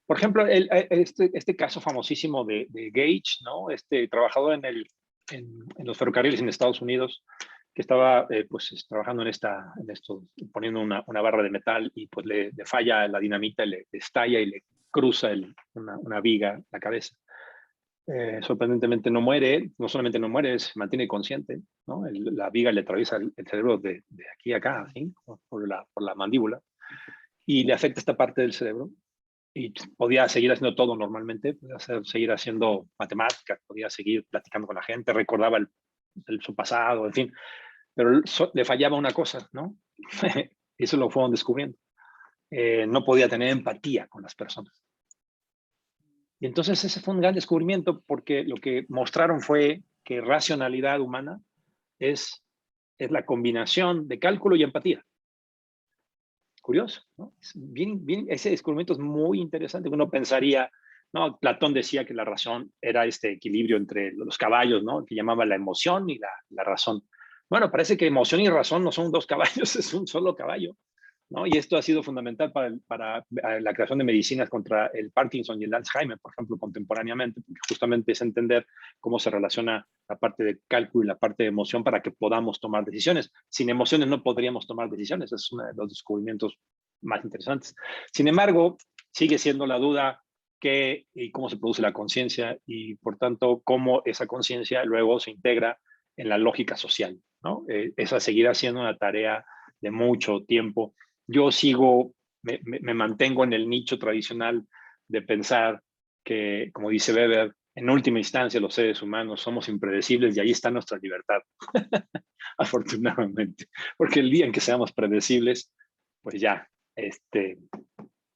Speaker 2: Por ejemplo, este caso famosísimo de Gage, ¿no? Este trabajador en los ferrocarriles en Estados Unidos, que estaba pues trabajando en esto, poniendo una barra de metal y pues le falla la dinamita, le estalla y le cruza una viga la cabeza. Sorprendentemente no muere, no solamente no muere, se mantiene consciente, ¿no? La viga le atraviesa el cerebro de aquí a acá, ¿sí? por la mandíbula, y le afecta esta parte del cerebro. Y podía seguir haciendo todo normalmente, podía seguir haciendo matemáticas, podía seguir platicando con la gente, recordaba su pasado, en fin, pero le fallaba una cosa, ¿no? Eso lo fueron descubriendo. No podía tener empatía con las personas. Y entonces ese fue un gran descubrimiento porque lo que mostraron fue que racionalidad humana es la combinación de cálculo y empatía. curioso, ¿no? Ese descubrimiento es muy interesante. Uno pensaría, no, Platón decía que la razón era este equilibrio entre los caballos, ¿no? Que llamaba la emoción y la razón. Bueno, parece que emoción y razón no son dos caballos, es un solo caballo, ¿no? Y esto ha sido fundamental para la creación de medicinas contra el Parkinson y el Alzheimer, por ejemplo, contemporáneamente, porque justamente es entender cómo se relaciona la parte de cálculo y la parte de emoción para que podamos tomar decisiones. Sin emociones no podríamos tomar decisiones, es uno de los descubrimientos más interesantes. Sin embargo, sigue siendo la duda qué y cómo se produce la conciencia y, por tanto, cómo esa conciencia luego se integra en la lógica social, ¿no? Esa seguirá siendo una tarea de mucho tiempo. Yo me mantengo en el nicho tradicional de pensar que, como dice Weber, en última instancia los seres humanos somos impredecibles y ahí está nuestra libertad, afortunadamente, porque el día en que seamos predecibles, pues ya,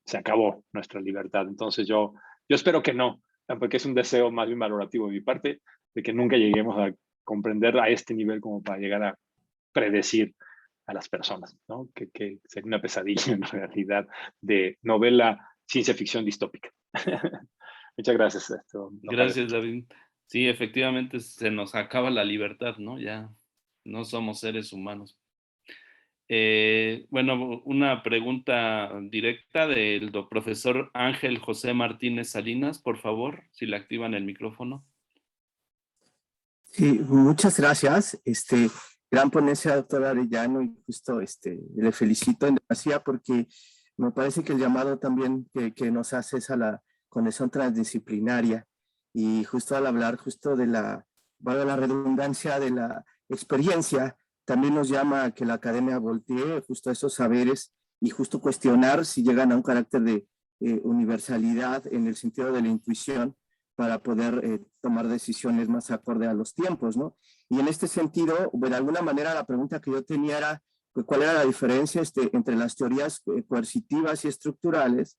Speaker 2: se acabó nuestra libertad. Entonces yo espero que no, porque es un deseo más bien valorativo de mi parte, de que nunca lleguemos a comprender a este nivel como para llegar a predecir a las personas, ¿no? Que sería una pesadilla en realidad de novela ciencia ficción distópica. Muchas gracias.
Speaker 1: Gracias, David. Sí, efectivamente se nos acaba la libertad, ¿no? Ya no somos seres humanos. Bueno, una pregunta directa del profesor Ángel José Martínez Salinas, por favor, si le activan el micrófono.
Speaker 5: Sí, muchas gracias. Gran ponencia, doctora Arellano, y justo le felicito en demasía porque me parece que el llamado también que nos hace es a la conexión transdisciplinaria y justo al hablar justo de la redundancia de la experiencia, también nos llama a que la academia voltee justo a esos saberes y justo cuestionar si llegan a un carácter de universalidad en el sentido de la intuición para poder tomar decisiones más acorde a los tiempos, ¿no? Y en este sentido, de alguna manera, la pregunta que yo tenía era cuál era la diferencia entre las teorías coercitivas y estructurales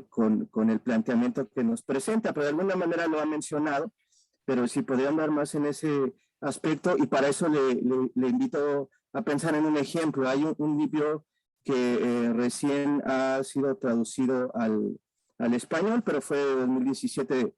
Speaker 5: con el planteamiento que nos presenta, pero de alguna manera lo ha mencionado, pero si podría andar más en ese aspecto, y para eso le invito a pensar en un ejemplo. Hay un libro que recién ha sido traducido al español, pero fue de 2017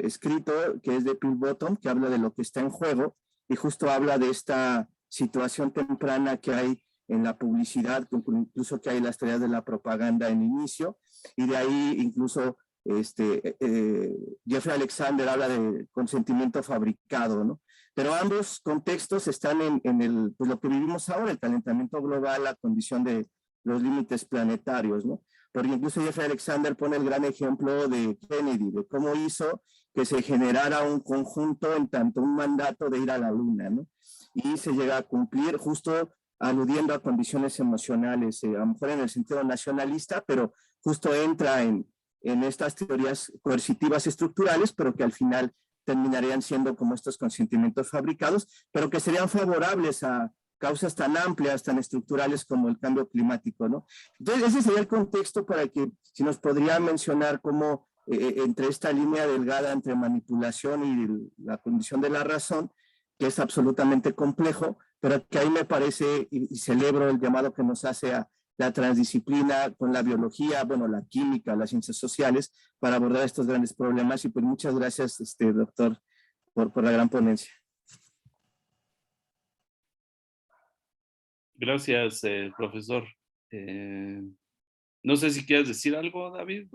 Speaker 5: escrito, que es de Phil Bottom, que habla de lo que está en juego, y justo habla de esta situación temprana que hay en la publicidad, incluso que hay las teorías de la propaganda en inicio, y de ahí incluso Jeffrey Alexander habla de consentimiento fabricado, ¿no? Pero ambos contextos están en pues lo que vivimos ahora, el calentamiento global, la condición de los límites planetarios, ¿no? Porque incluso Jeffrey Alexander pone el gran ejemplo de Kennedy, de cómo hizo que se generara un conjunto en tanto un mandato de ir a la luna, ¿no? Y se llega a cumplir justo aludiendo a condiciones emocionales, a lo mejor en el sentido nacionalista, pero justo entra en estas teorías coercitivas estructurales, pero que al final terminarían siendo como estos consentimientos fabricados, pero que serían favorables a causas tan amplias, tan estructurales como el cambio climático, ¿no? Entonces, ese sería el contexto para que, si nos podría mencionar cómo entre esta línea delgada entre manipulación y la condición de la razón, que es absolutamente complejo, pero que ahí me parece, y celebro el llamado que nos hace a la transdisciplina con la biología, bueno, la química, las ciencias sociales, para abordar estos grandes problemas. Y pues muchas gracias, doctor, por la gran ponencia.
Speaker 1: Gracias, profesor. No sé si quieres decir algo, David.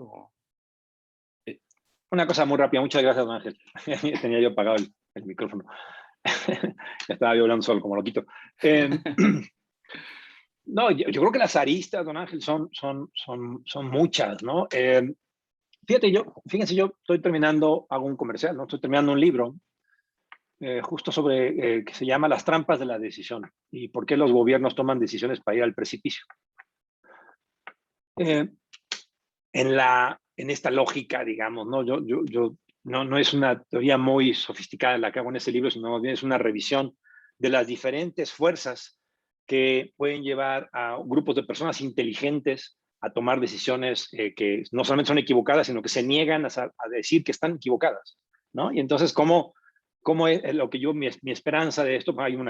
Speaker 2: Una cosa muy rápida. Muchas gracias, don Ángel. Tenía yo apagado el micrófono. Ya estaba yo hablando solo como loquito. No, yo creo que las aristas, don Ángel, son muchas, ¿no? Fíjense, yo estoy terminando, hago un comercial, ¿no? Estoy terminando un libro justo sobre, que se llama Las trampas de la decisión y por qué los gobiernos toman decisiones para ir al precipicio. En esta lógica, digamos, ¿no? No es una teoría muy sofisticada la que hago en ese libro, sino es una revisión de las diferentes fuerzas que pueden llevar a grupos de personas inteligentes a tomar decisiones que no solamente son equivocadas, sino que se niegan a decir que están equivocadas, ¿no? Y entonces, ¿cómo es lo que mi esperanza de esto? Hay un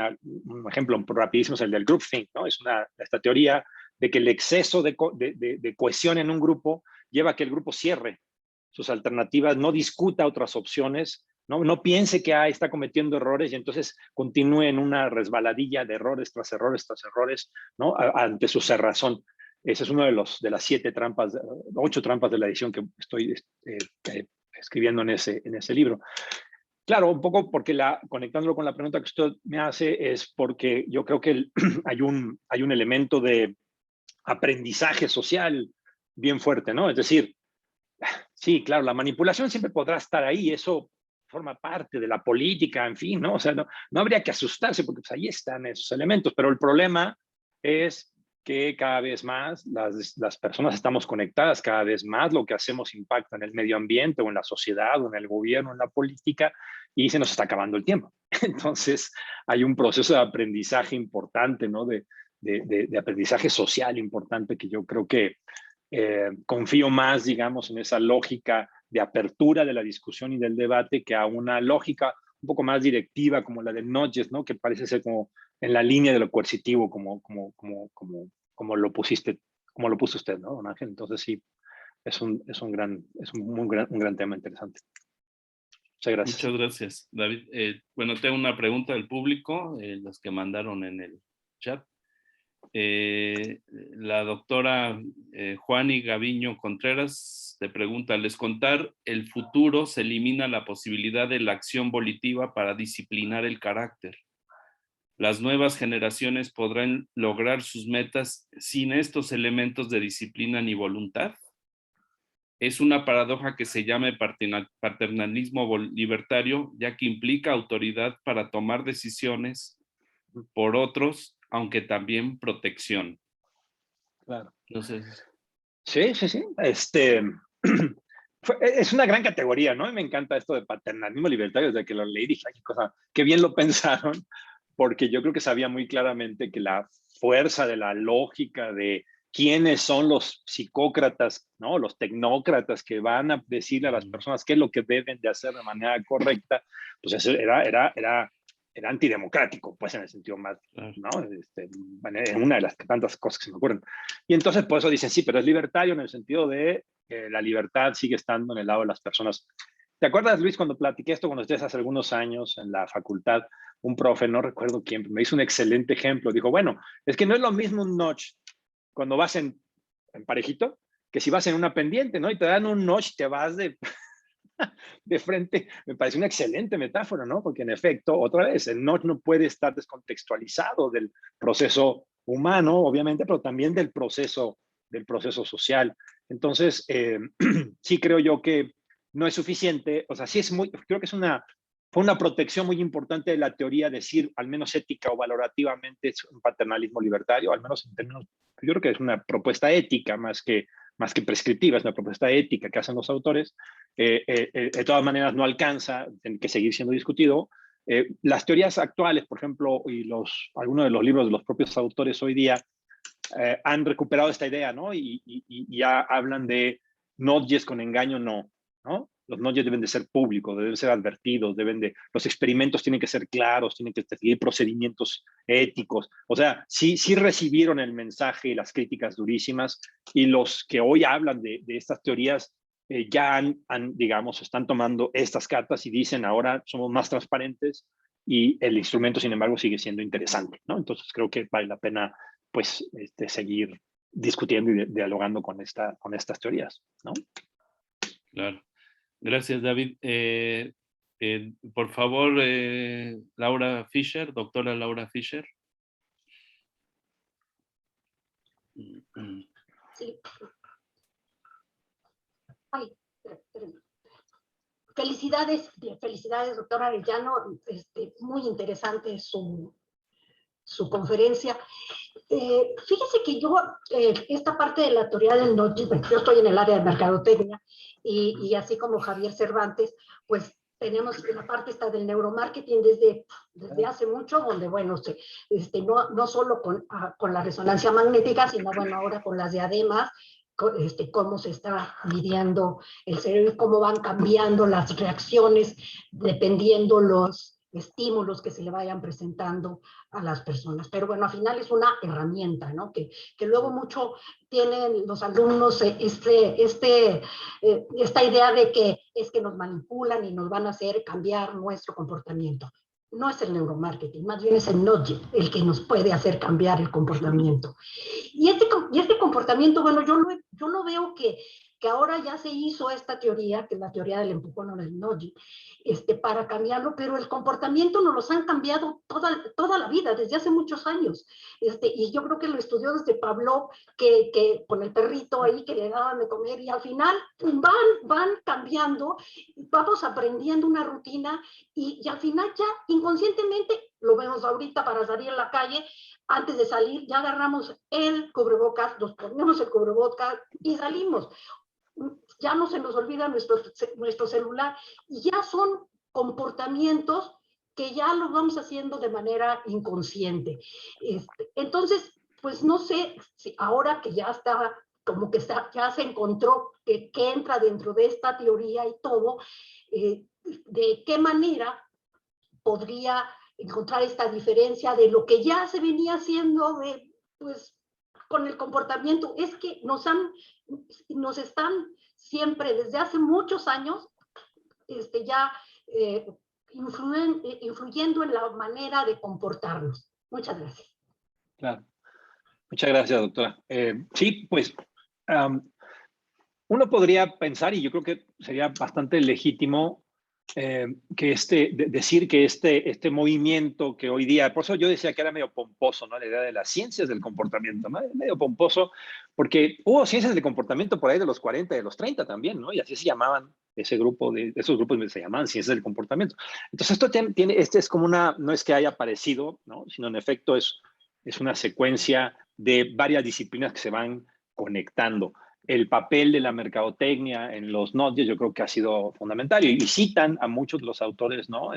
Speaker 2: ejemplo rapidísimo, es el del groupthink, ¿no? Es esta teoría de que el exceso de cohesión en un grupo lleva a que el grupo cierre sus alternativas, no discuta otras opciones, no piense que está cometiendo errores y entonces continúe en una resbaladilla de errores tras errores tras errores, ¿no? Ante su cerrazón. Ese es uno de las 8 trampas de la edición que estoy escribiendo en ese libro. Claro, un poco porque conectándolo con la pregunta que usted me hace, es porque yo creo que hay un elemento de aprendizaje social bien fuerte, ¿no? Es decir, sí, claro, la manipulación siempre podrá estar ahí, eso forma parte de la política, en fin, ¿no? O sea, no habría que asustarse porque pues, ahí están esos elementos, pero el problema es que cada vez más las personas estamos conectadas, cada vez más lo que hacemos impacta en el medio ambiente o en la sociedad o en el gobierno, en la política, y se nos está acabando el tiempo. Entonces, hay un proceso de aprendizaje importante, ¿no? De aprendizaje social importante que yo creo que confío más, digamos, en esa lógica de apertura de la discusión y del debate que a una lógica un poco más directiva como la de nudges, ¿no? Que parece ser como en la línea de lo coercitivo, como lo puso usted, ¿no, don Ángel? Entonces sí, es un gran tema interesante. Muchas gracias.
Speaker 1: Muchas gracias, David. Bueno, tengo una pregunta del público, los que mandaron en el chat. La doctora Juani Gaviño Contreras te pregunta, al descontar el futuro se elimina la posibilidad de la acción volitiva para disciplinar el carácter. Las nuevas generaciones podrán lograr sus metas sin estos elementos de disciplina ni voluntad. Es una paradoja que se llame paternalismo libertario, ya que implica autoridad para tomar decisiones por otros, aunque también protección.
Speaker 2: Claro.
Speaker 1: Entonces,
Speaker 2: sí. Es una gran categoría, ¿no? Y me encanta esto de paternalismo libertario, desde que lo leí dije, ay, qué bien lo pensaron, porque yo creo que sabía muy claramente que la fuerza de la lógica de quiénes son los psicócratas, ¿no? Los tecnócratas que van a decirle a las personas qué es lo que deben de hacer de manera correcta, pues eso era antidemocrático, pues en el sentido más, ¿no? En una de las tantas cosas que se me ocurren. Y entonces por eso dicen, sí, pero es libertario en el sentido de que la libertad sigue estando en el lado de las personas. ¿Te acuerdas, Luis, cuando platiqué esto con ustedes hace algunos años en la facultad? Un profe, no recuerdo quién, me hizo un excelente ejemplo. Dijo, bueno, es que no es lo mismo un notch cuando vas en parejito que si vas en una pendiente, ¿no? Y te dan un notch, te vas de frente. Me parece una excelente metáfora, ¿no? Porque en efecto, otra vez, el notch no puede estar descontextualizado del proceso humano, obviamente, pero también del proceso social. Entonces, sí creo yo que no es suficiente, o sea, sí creo que fue una protección muy importante de la teoría decir, al menos ética o valorativamente, es un paternalismo libertario, al menos en términos, yo creo que es una propuesta ética más que prescriptiva, es una propuesta ética que hacen los autores. De todas maneras no alcanza, tiene que seguir siendo discutido. Las teorías actuales, por ejemplo, y algunos de los libros de los propios autores hoy día, han recuperado esta idea, ¿no? Y ya hablan de nudges con engaño, ¿no? Los nudges deben de ser públicos, deben ser advertidos, los experimentos tienen que ser claros, tienen que seguir procedimientos éticos. O sea, sí recibieron el mensaje y las críticas durísimas, y los que hoy hablan de estas teorías ya digamos, están tomando estas cartas y dicen ahora somos más transparentes y el instrumento, sin embargo, sigue siendo interesante, ¿no? Entonces creo que vale la pena pues seguir discutiendo y dialogando con estas teorías, ¿no?
Speaker 1: Claro. Gracias, David. Por favor, Laura Fisher, doctora Laura Fisher.
Speaker 6: Sí. Ay, felicidades, doctora Arellano. Muy interesante su conferencia. Fíjese que yo, esta parte de la teoría del nudge, yo estoy en el área de mercadotecnia, y así como Javier Cervantes, pues tenemos la parte esta del neuromarketing desde hace mucho, donde, bueno, no solo con la resonancia magnética, sino, bueno, ahora con las diademas, cómo se está midiendo el cerebro y cómo van cambiando las reacciones dependiendo los estímulos que se le vayan presentando a las personas. Pero bueno, al final es una herramienta, ¿no? Que luego mucho tienen los alumnos esta idea de que es que nos manipulan y nos van a hacer cambiar nuestro comportamiento. No es el neuromarketing, más bien es el nudge el que nos puede hacer cambiar el comportamiento. Y este comportamiento, bueno, yo no veo que ahora ya se hizo esta teoría, que es la teoría del empujón o del nudging, para cambiarlo, pero el comportamiento nos los han cambiado toda la vida, desde hace muchos años. Y yo creo que lo estudió desde Pablo, que con el perrito ahí que le daban de comer, y al final van cambiando, vamos aprendiendo una rutina, y al final ya inconscientemente, lo vemos ahorita para salir a la calle, antes de salir ya agarramos el cubrebocas, nos ponemos el cubrebocas y salimos. Ya no se nos olvida nuestro celular, y ya son comportamientos que ya los vamos haciendo de manera inconsciente. Entonces, pues no sé si ahora que ya está, como que ya se encontró que entra dentro de esta teoría y todo, de qué manera podría encontrar esta diferencia de lo que ya se venía haciendo pues, con el comportamiento. Es que nos están siempre, desde hace muchos años, ya influyendo en la manera de comportarnos. Muchas gracias.
Speaker 2: Claro. Muchas gracias, doctora. Sí, pues uno podría pensar, y yo creo que sería bastante legítimo, que decir que este movimiento que hoy día, por eso yo decía que era medio pomposo, ¿no? La idea de las ciencias del comportamiento, ¿no? Medio pomposo, porque hubo ciencias del comportamiento por ahí de los 40 y de los 30 también, ¿no? Y así se llamaban esos grupos se llamaban ciencias del comportamiento. Entonces esto es como no es que haya aparecido, ¿no? Sino en efecto es una secuencia de varias disciplinas que se van conectando. El papel de la mercadotecnia en los nudges yo creo que ha sido fundamental, y citan a muchos de los autores, ¿no?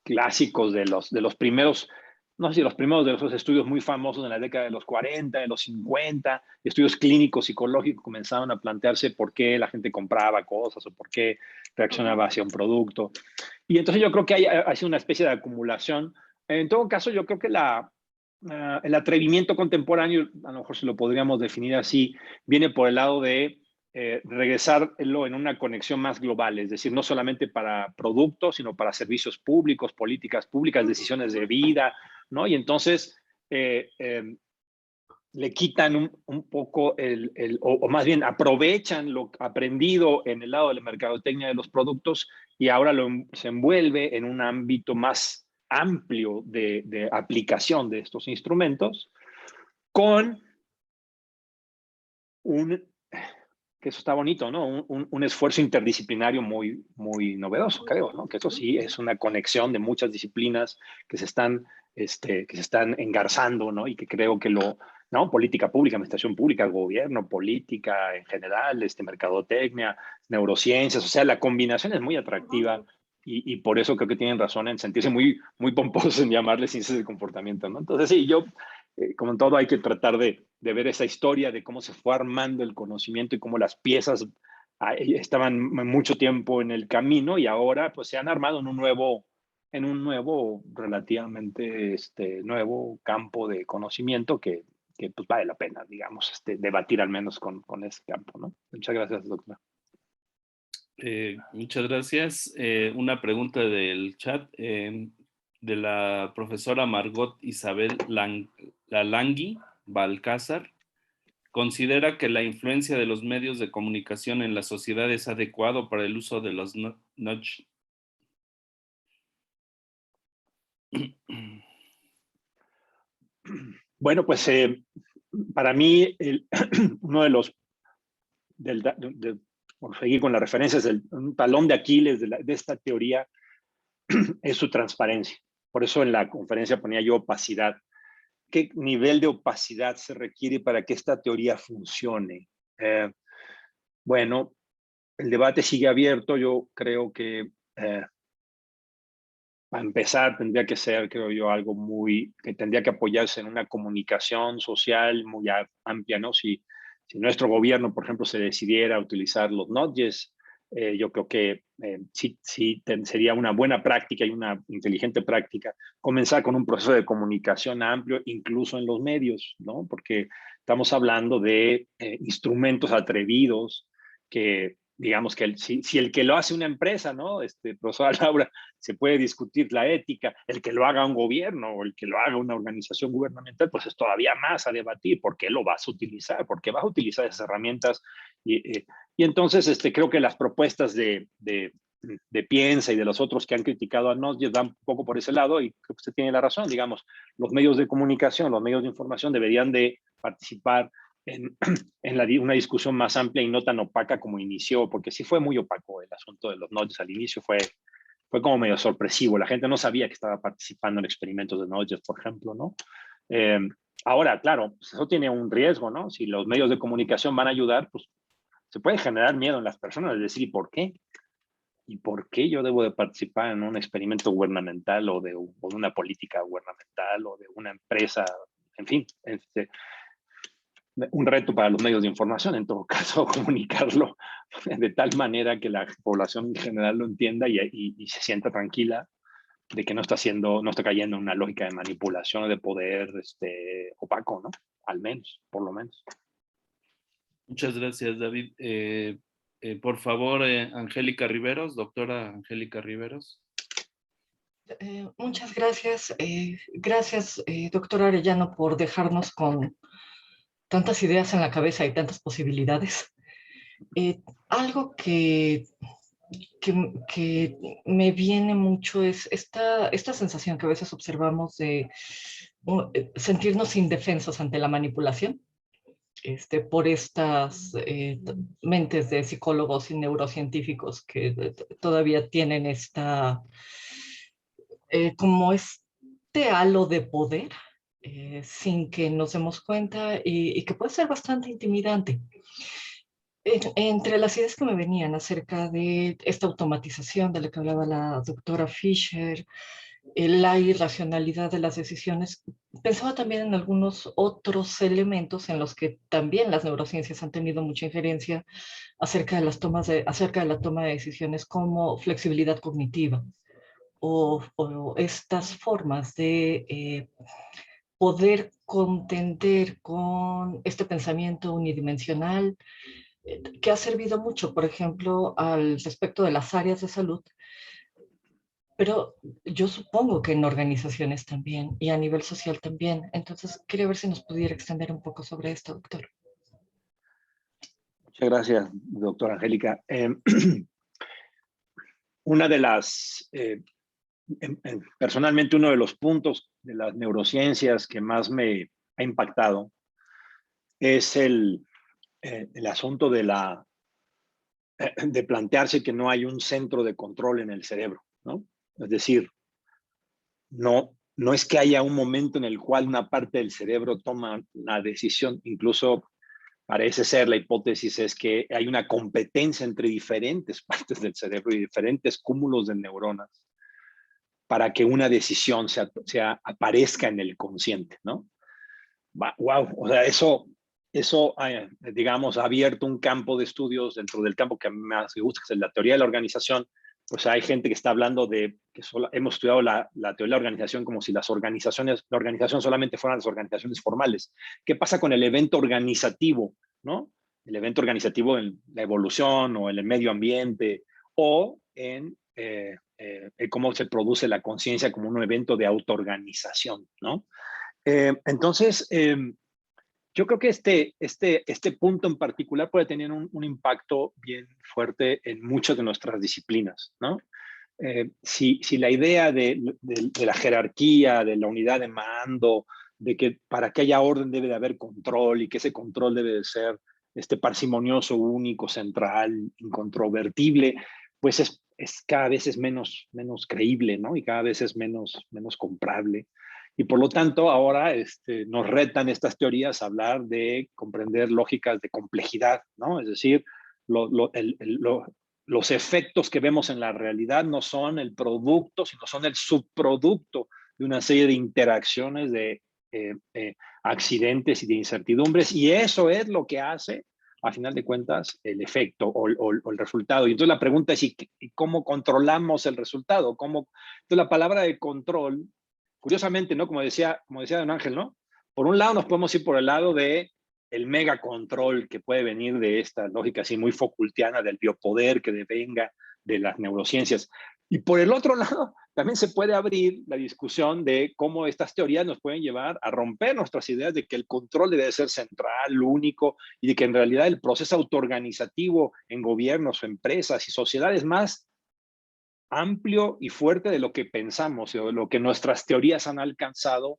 Speaker 2: Clásicos de los primeros, no sé si los primeros de esos estudios muy famosos en la década de los 40, de los 50, estudios clínicos psicológicos comenzaron a plantearse por qué la gente compraba cosas o por qué reaccionaba hacia un producto. Y entonces yo creo que ha sido una especie de acumulación. En todo caso, yo creo que el atrevimiento contemporáneo, a lo mejor si lo podríamos definir así, viene por el lado de regresarlo en una conexión más global, es decir, no solamente para productos, sino para servicios públicos, políticas públicas, decisiones de vida, ¿no? Y entonces le quitan un poco o más bien aprovechan lo aprendido en el lado de la mercadotecnia de los productos, y ahora se envuelve en un ámbito más amplio de aplicación de estos instrumentos, con que eso está bonito, ¿no? Un esfuerzo interdisciplinario muy, muy novedoso, creo, ¿no? Que eso sí es una conexión de muchas disciplinas que se están engarzando, ¿no? Y que creo que ¿no? Política pública, administración pública, gobierno, política en general, mercadotecnia, neurociencias, o sea, la combinación es muy atractiva. Y por eso creo que tienen razón en sentirse muy, muy pomposos en llamarle ciencias del comportamiento, ¿no? Entonces, sí, como en todo, hay que tratar de ver esa historia de cómo se fue armando el conocimiento y cómo las piezas estaban mucho tiempo en el camino, y ahora pues se han armado en un nuevo relativamente nuevo campo de conocimiento que pues vale la pena, digamos, debatir al menos con ese campo, ¿no? Muchas gracias, doctora.
Speaker 1: Muchas gracias. Una pregunta del chat de la profesora Margot Isabel Lalangui Balcázar. ¿Considera que la influencia de los medios de comunicación en la sociedad es adecuado para el uso de los nudge?
Speaker 2: Bueno, pues para mí uno de los por seguir con las referencias, un talón de Aquiles de esta teoría es su transparencia. Por eso en la conferencia ponía yo opacidad. ¿Qué nivel de opacidad se requiere para que esta teoría funcione? Bueno, el debate sigue abierto. Yo creo que para empezar tendría que ser, creo yo, algo que tendría que apoyarse en una comunicación social muy amplia, ¿no? Si nuestro gobierno, por ejemplo, se decidiera a utilizar los nudges, yo creo que sería una buena práctica y una inteligente práctica comenzar con un proceso de comunicación amplio, incluso en los medios, ¿no? Porque estamos hablando de instrumentos atrevidos que, digamos que si el que lo hace una empresa, ¿no? Profesora Laura, se puede discutir la ética, el que lo haga un gobierno o el que lo haga una organización gubernamental, pues es todavía más a debatir. ¿Por qué lo vas a utilizar? ¿Por qué vas a utilizar esas herramientas? Y entonces creo que las propuestas de Piensa y de los otros que han criticado a Notges dan un poco por ese lado, y creo que usted tiene la razón. Digamos, los medios de comunicación, los medios de información deberían de participar en una discusión más amplia y no tan opaca como inició, porque sí fue muy opaco el asunto de los Notges al inicio, fue como medio sorpresivo. La gente no sabía que estaba participando en experimentos de Notges, por ejemplo, ¿no? Ahora, claro, pues eso tiene un riesgo, ¿no? Si los medios de comunicación van a ayudar, pues se puede generar miedo en las personas, es decir, ¿y por qué? ¿Y por qué yo debo de participar en un experimento gubernamental o de una política gubernamental o de una empresa? En fin, un reto para los medios de información, en todo caso, comunicarlo de tal manera que la población en general lo entienda y se sienta tranquila de que no está cayendo en una lógica de manipulación o de poder opaco, ¿no? Al menos, por lo menos.
Speaker 1: Muchas gracias, David. Por favor, Angélica Riveros, doctora Angélica Riveros.
Speaker 7: Muchas gracias. Gracias, doctora Arellano, por dejarnos con tantas ideas en la cabeza y tantas posibilidades. Algo que me viene mucho es esta sensación que a veces observamos de sentirnos indefensos ante la manipulación. Por estas mentes de psicólogos y neurocientíficos que todavía tienen como este halo de poder sin que nos demos cuenta y que puede ser bastante intimidante. Entre las ideas que me venían acerca de esta automatización de la que hablaba la doctora Fisher, la irracionalidad de las decisiones, pensaba también en algunos otros elementos en los que también las neurociencias han tenido mucha injerencia acerca de la toma de decisiones, como flexibilidad cognitiva o estas formas de poder contender con este pensamiento unidimensional que ha servido mucho, por ejemplo, al respecto de las áreas de salud, pero yo supongo que en organizaciones también y a nivel social también. Entonces, quería ver si nos pudiera extender un poco sobre esto, doctor.
Speaker 2: Muchas gracias, doctora Angélica. Una de las, personalmente, uno de los puntos de las neurociencias que más me ha impactado es el asunto de plantearse que no hay un centro de control en el cerebro, ¿no? Es decir, no es que haya un momento en el cual una parte del cerebro toma una decisión. Incluso parece ser, la hipótesis es que hay una competencia entre diferentes partes del cerebro y diferentes cúmulos de neuronas para que una decisión aparezca en el consciente, ¿no? Wow, o sea, eso digamos, ha abierto un campo de estudios dentro del campo que a mí más me gusta, que es la teoría de la organización. Pues hay gente que está hablando de que hemos estudiado la teoría de la organización como si la organización solamente fueran las organizaciones formales. ¿Qué pasa con el evento organizativo, no? El evento organizativo en la evolución o en el medio ambiente o en cómo se produce la conciencia como un evento de autoorganización, ¿no? Entonces, yo creo que este punto en particular puede tener un impacto bien fuerte en muchas de nuestras disciplinas, ¿no? Si la idea de la jerarquía, de la unidad de mando, de que para que haya orden debe de haber control y que ese control debe de ser parsimonioso, único, central, incontrovertible, pues es cada vez es menos creíble, ¿no? Y cada vez es menos comprable. Y por lo tanto, ahora nos retan estas teorías a hablar de comprender lógicas de complejidad, ¿no? Es decir, los efectos que vemos en la realidad no son el producto, sino son el subproducto de una serie de interacciones, de accidentes y de incertidumbres. Y eso es lo que hace a final de cuentas, el efecto o el resultado. Y entonces la pregunta es, ¿y cómo controlamos el resultado? Entonces la palabra de control, curiosamente, ¿no? Como decía don Ángel, ¿no? Por un lado nos podemos ir por el lado de el mega control que puede venir de esta lógica así muy Foucaultiana del biopoder que devenga de las neurociencias. Y por el otro lado, también se puede abrir la discusión de cómo estas teorías nos pueden llevar a romper nuestras ideas de que el control debe ser central, único, y de que en realidad el proceso autoorganizativo en gobiernos, empresas y sociedades más amplio y fuerte de lo que pensamos o de lo que nuestras teorías han alcanzado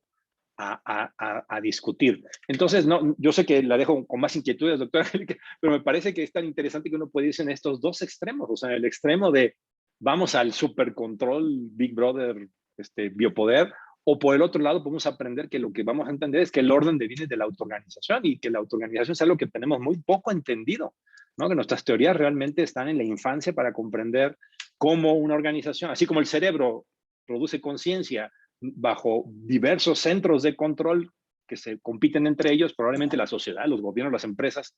Speaker 2: a discutir. Entonces, no, yo sé que la dejo con más inquietudes, doctora Angélica, pero me parece que es tan interesante que uno puede irse en estos dos extremos, o sea, el extremo de vamos al supercontrol, Big Brother, biopoder, o por el otro lado podemos aprender que lo que vamos a entender es que el orden viene de la autoorganización y que la autoorganización es algo que tenemos muy poco entendido, ¿no? Que nuestras teorías realmente están en la infancia para comprender cómo una organización, así como el cerebro produce conciencia bajo diversos centros de control que se compiten entre ellos, probablemente la sociedad, los gobiernos, las empresas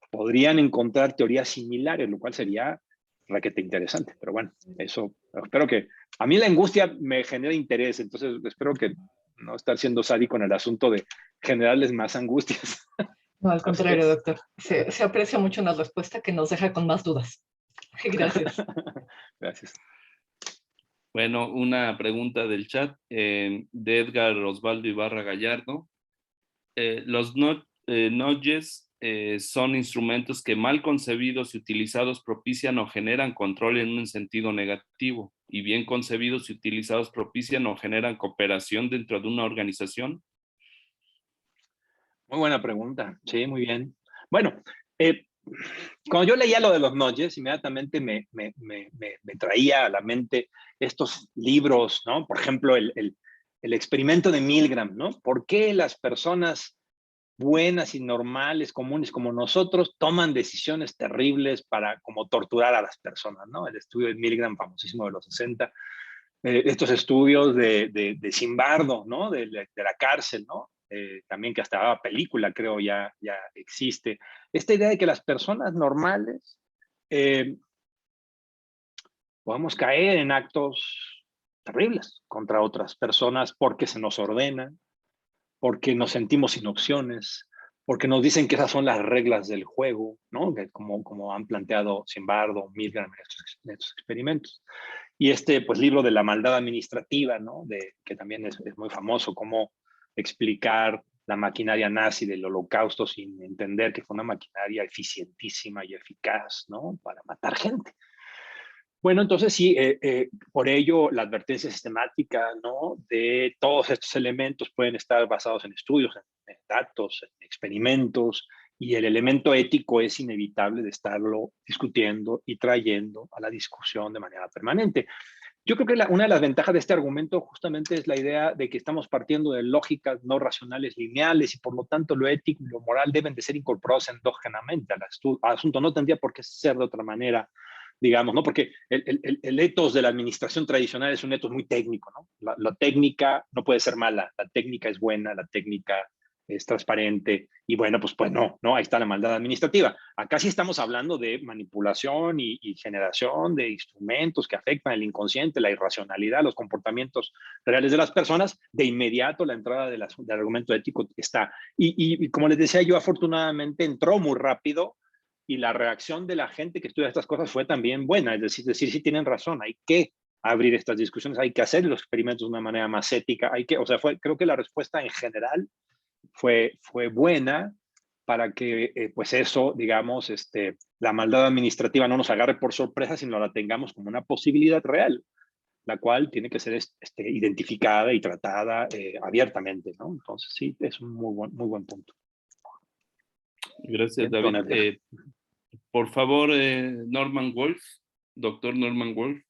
Speaker 2: podrían encontrar teorías similares, lo cual sería raquete interesante. Pero bueno, eso espero que... A mí la angustia me genera interés, entonces espero que no estar siendo sádico en el asunto de generarles más angustias.
Speaker 7: No, al contrario, doctor. Se aprecia mucho una respuesta que nos deja con más dudas. Gracias.
Speaker 2: Gracias.
Speaker 1: Bueno, una pregunta del chat de Edgar Osvaldo Ibarra Gallardo. Los nudges son instrumentos que mal concebidos y utilizados propician o generan control en un sentido negativo, y bien concebidos y utilizados propician o generan cooperación dentro de una organización.
Speaker 2: Muy buena pregunta. Sí, muy bien. Bueno, cuando yo leía lo de los nudges, inmediatamente me traía a la mente estos libros, ¿no? Por ejemplo, el experimento de Milgram, ¿no? ¿Por qué las personas buenas y normales, comunes como nosotros, toman decisiones terribles para como torturar a las personas, ¿no? El estudio de Milgram, famosísimo de los 60, estos estudios de Zimbardo, ¿no? De la cárcel, ¿no? También que hasta la película, creo, ya existe. Esta idea de que las personas normales podamos caer en actos terribles contra otras personas porque se nos ordena, porque nos sentimos sin opciones, porque nos dicen que esas son las reglas del juego, ¿no? Como han planteado Zimbardo, Milgram en estos experimentos. Y pues, libro de la maldad administrativa, ¿no? Que también es muy famoso, cómo explicar la maquinaria nazi del holocausto sin entender que fue una maquinaria eficientísima y eficaz, ¿no? Para matar gente. Bueno, entonces sí, por ello la advertencia sistemática, ¿no? De todos estos elementos pueden estar basados en estudios, en datos, en experimentos, y el elemento ético es inevitable de estarlo discutiendo y trayendo a la discusión de manera permanente. Yo creo que una de las ventajas de este argumento justamente es la idea de que estamos partiendo de lógicas no racionales lineales y por lo tanto lo ético y lo moral deben de ser incorporados endógenamente al asunto. No tendría por qué ser de otra manera, digamos, ¿no? Porque el etos de la administración tradicional es un etos muy técnico, ¿no? La técnica no puede ser mala, la técnica es buena, la técnica es transparente, y bueno, pues no, ahí está la maldad administrativa. Acá sí estamos hablando de manipulación y generación de instrumentos que afectan el inconsciente, la irracionalidad, los comportamientos reales de las personas. De inmediato la entrada del argumento ético está. Y como les decía yo, afortunadamente entró muy rápido, y la reacción de la gente que estudia estas cosas fue también buena, es decir, sí tienen razón, hay que abrir estas discusiones, hay que hacer los experimentos de una manera más ética, creo que la respuesta en general fue buena para que, pues eso, digamos, la maldad administrativa no nos agarre por sorpresa, sino la tengamos como una posibilidad real, la cual tiene que ser identificada y tratada abiertamente, ¿no? Entonces, sí, es un muy buen punto.
Speaker 1: Gracias, David. Por favor, Norman Wolf, doctor Norman Wolf.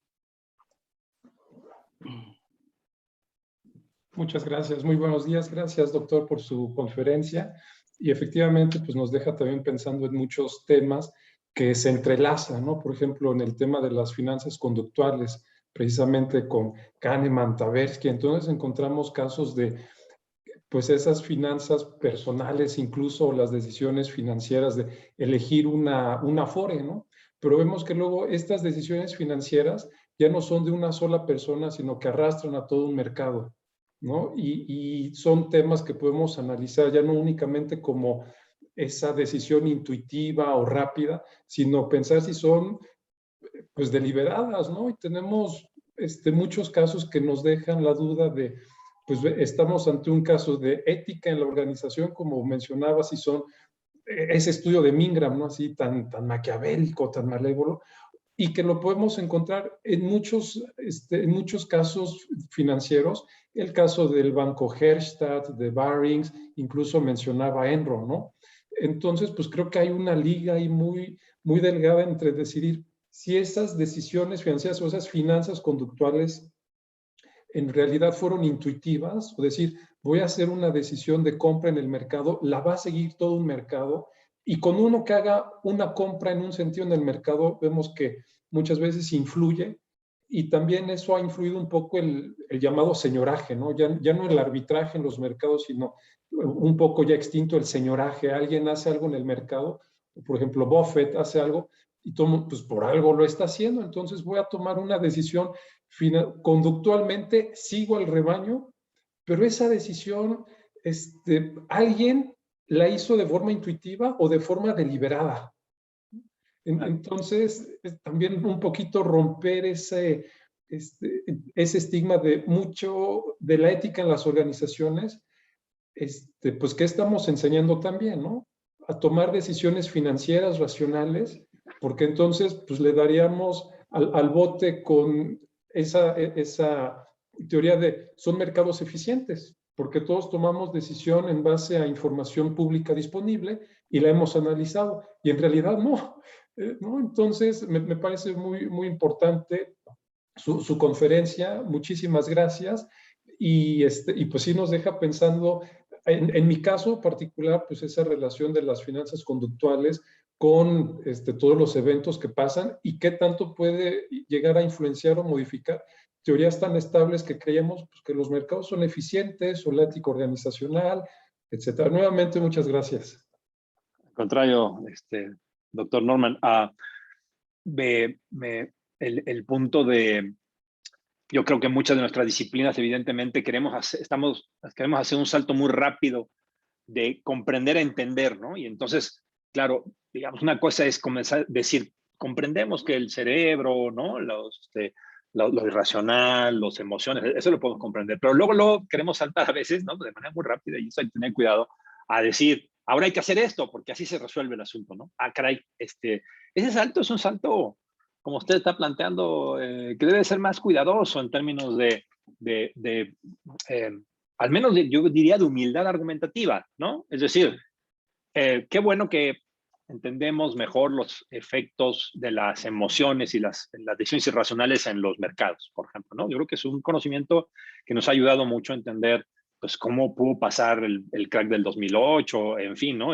Speaker 8: Muchas gracias, muy buenos días. Gracias, doctor, por su conferencia. Y efectivamente, pues nos deja también pensando en muchos temas que se entrelazan, ¿no? Por ejemplo, en el tema de las finanzas conductuales, precisamente con Kahneman, Tversky. Entonces encontramos casos de pues esas finanzas personales, incluso las decisiones financieras de elegir una Afore, ¿no? Pero vemos que luego estas decisiones financieras ya no son de una sola persona, sino que arrastran a todo un mercado, ¿no? Y son temas que podemos analizar ya no únicamente como esa decisión intuitiva o rápida, sino pensar si son pues deliberadas, ¿no? Y tenemos muchos casos que nos dejan la duda de, pues estamos ante un caso de ética en la organización, como mencionaba, si son ese estudio de Milgram, ¿no? Así tan maquiavélico, tan malévolo, y que lo podemos encontrar en muchos casos financieros, el caso del Banco Herstatt, de Barings, incluso mencionaba Enron, ¿no? Entonces, pues creo que hay una liga ahí muy, muy delgada entre decidir si esas decisiones financieras o esas finanzas conductuales en realidad fueron intuitivas, o decir, voy a hacer una decisión de compra en el mercado, la va a seguir todo un mercado, y con uno que haga una compra en un sentido en el mercado, vemos que muchas veces influye, y también eso ha influido un poco el llamado señoraje, ¿no? Ya no el arbitraje en los mercados, sino un poco ya extinto el señoraje. Alguien hace algo en el mercado, por ejemplo, Buffett hace algo, y todo, pues por algo lo está haciendo, entonces voy a tomar una decisión conductualmente, sigo al rebaño, pero esa decisión, alguien la hizo de forma intuitiva o de forma deliberada. Entonces, también un poquito romper ese estigma de mucho de la ética en las organizaciones, pues que estamos enseñando también, ¿no? A tomar decisiones financieras racionales, porque entonces pues le daríamos al bote con esa teoría de son mercados eficientes, porque todos tomamos decisión en base a información pública disponible y la hemos analizado, y en realidad no. ¿No? Entonces, me parece muy, muy importante su conferencia. Muchísimas gracias. Y pues sí nos deja pensando, en mi caso particular, pues esa relación de las finanzas conductuales con todos los eventos que pasan y qué tanto puede llegar a influenciar o modificar teorías tan estables que creemos pues, que los mercados son eficientes o la ética organizacional, etcétera. Nuevamente, muchas gracias.
Speaker 2: Al contrario, doctor Norman, el punto de, yo creo que muchas de nuestras disciplinas evidentemente queremos hacer un salto muy rápido de comprender a entender, ¿no? Y entonces, claro, digamos, una cosa es comenzar a decir, comprendemos que el cerebro, ¿no? Lo irracional, las emociones, eso lo podemos comprender, pero luego queremos saltar a veces, ¿no? De manera muy rápida, y eso hay que tener cuidado, a decir, ahora hay que hacer esto, porque así se resuelve el asunto, ¿no? Ah, caray, ese salto es un salto, como usted está planteando, que debe ser más cuidadoso en términos al menos yo diría de humildad argumentativa, ¿no? Es decir, qué bueno que entendemos mejor los efectos de las emociones y las decisiones irracionales en los mercados, por ejemplo, ¿no? Yo creo que es un conocimiento que nos ha ayudado mucho a entender, pues, cómo pudo pasar el crack del 2008, en fin, ¿no?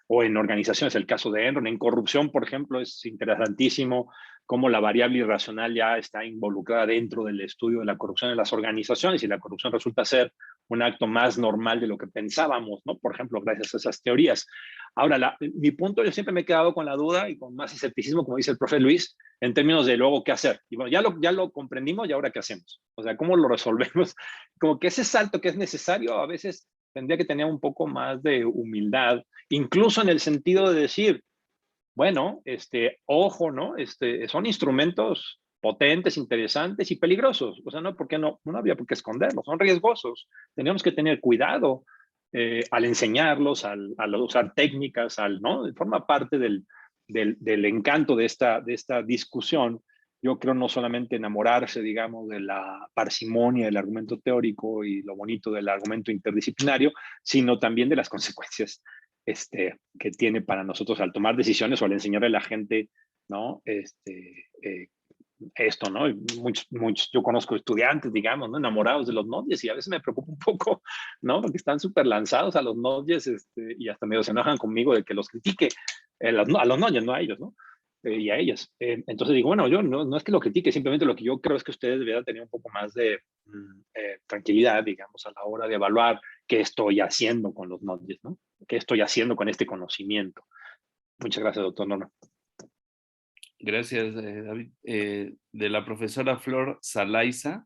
Speaker 2: O en organizaciones, el caso de Enron, en corrupción, por ejemplo, es interesantísimo cómo la variable irracional ya está involucrada dentro del estudio de la corrupción en las organizaciones, y la corrupción resulta ser un acto más normal de lo que pensábamos, ¿no? Por ejemplo, gracias a esas teorías. Ahora, mi punto, yo siempre me he quedado con la duda y con más escepticismo, como dice el profe Luis, en términos de luego qué hacer. Y bueno, ya lo comprendimos, y ahora qué hacemos. O sea, ¿cómo lo resolvemos? Como que ese salto que es necesario a veces tendría que tener un poco más de humildad, incluso en el sentido de decir, bueno, ojo, ¿no? Son instrumentos potentes, interesantes y peligrosos. O sea, no había por qué esconderlos, son riesgosos. Tenemos que tener cuidado al enseñarlos, al usar técnicas, ¿no? Forma parte del encanto de esta discusión. Yo creo no solamente enamorarse, digamos, de la parsimonia del argumento teórico y lo bonito del argumento interdisciplinario, sino también de las consecuencias que tiene para nosotros al tomar decisiones o al enseñarle a la gente, ¿no? Esto, ¿no? Yo conozco estudiantes, digamos, ¿no? Enamorados de los Node.js, y a veces me preocupa un poco, ¿no? Porque están súper lanzados a los Node.js, y hasta medio se enojan conmigo de que los critique, a los Node.js, no a ellos, ¿no? Y a ellas. Entonces digo, bueno, yo no es que lo critique, simplemente lo que yo creo es que ustedes deberían tener un poco más de tranquilidad, digamos, a la hora de evaluar qué estoy haciendo con los nudges, ¿no? ¿Qué estoy haciendo con este conocimiento? Muchas gracias, doctor Norman.
Speaker 1: Gracias, David. De la profesora Flor Salaiza,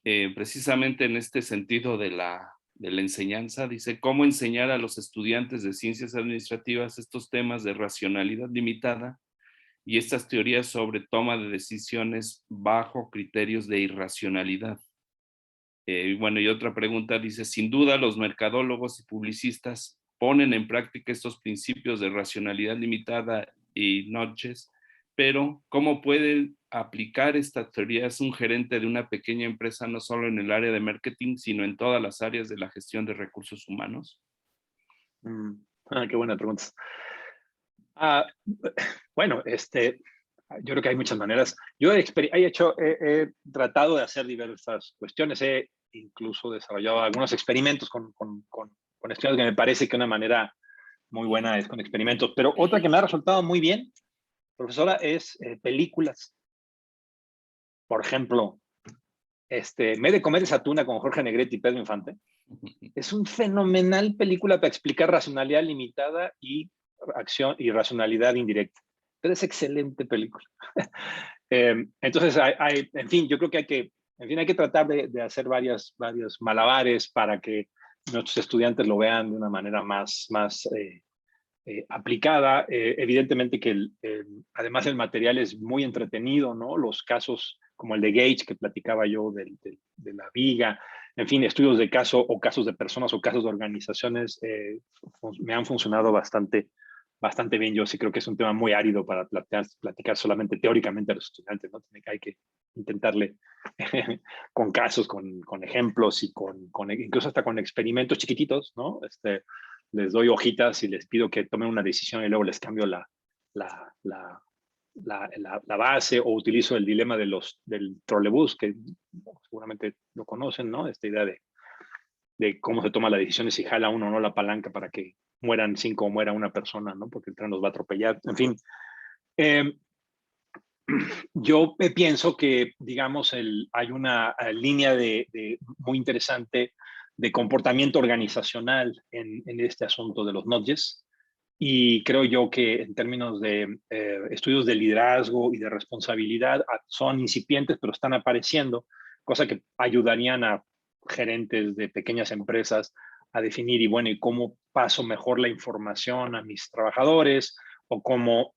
Speaker 1: precisamente en este sentido de la enseñanza, dice, ¿cómo enseñar a los estudiantes de ciencias administrativas estos temas de racionalidad limitada y estas teorías sobre toma de decisiones bajo criterios de irracionalidad? Bueno, y otra pregunta dice, sin duda los mercadólogos y publicistas ponen en práctica estos principios de racionalidad limitada y nudges, pero ¿cómo puede aplicar estas teorías un gerente de una pequeña empresa no solo en el área de marketing, sino en todas las áreas de la gestión de recursos humanos?
Speaker 2: Qué buena pregunta. Bueno, yo creo que hay muchas maneras. Yo he tratado de hacer diversas cuestiones. He incluso desarrollado algunos experimentos con estudiantes que me parece que una manera muy buena es con experimentos. Pero otra que me ha resultado muy bien, profesora, es películas. Por ejemplo, Me de comer esa tuna con Jorge Negrete y Pedro Infante. Es un fenomenal película para explicar racionalidad limitada y acción y racionalidad indirecta. Pero es excelente película. Entonces, en fin, yo creo que hay que tratar de hacer varios malabares para que nuestros estudiantes lo vean de una manera más aplicada. Evidentemente que además el material es muy entretenido, ¿no? Los casos como el de Gage que platicaba yo de la viga, en fin, estudios de caso o casos de personas o casos de organizaciones me han funcionado bastante bien. Yo sí creo que es un tema muy árido para platicar solamente teóricamente a los estudiantes, ¿no? Hay que intentarle con casos, con ejemplos y incluso hasta con experimentos chiquititos, ¿no? Les doy hojitas y les pido que tomen una decisión y luego les cambio la base, o utilizo el dilema del trolebús, que seguramente lo conocen, ¿no? Esta idea de cómo se toma la decisión y si jala uno o no la palanca para que mueran 5 o muera una persona, ¿no? Porque el tren nos va a atropellar. En fin, yo pienso que, digamos, hay una línea muy interesante de comportamiento organizacional en este asunto de los nudges. Y creo yo que en términos de estudios de liderazgo y de responsabilidad son incipientes, pero están apareciendo, cosa que ayudarían a gerentes de pequeñas empresas a definir, y cómo paso mejor la información a mis trabajadores, o cómo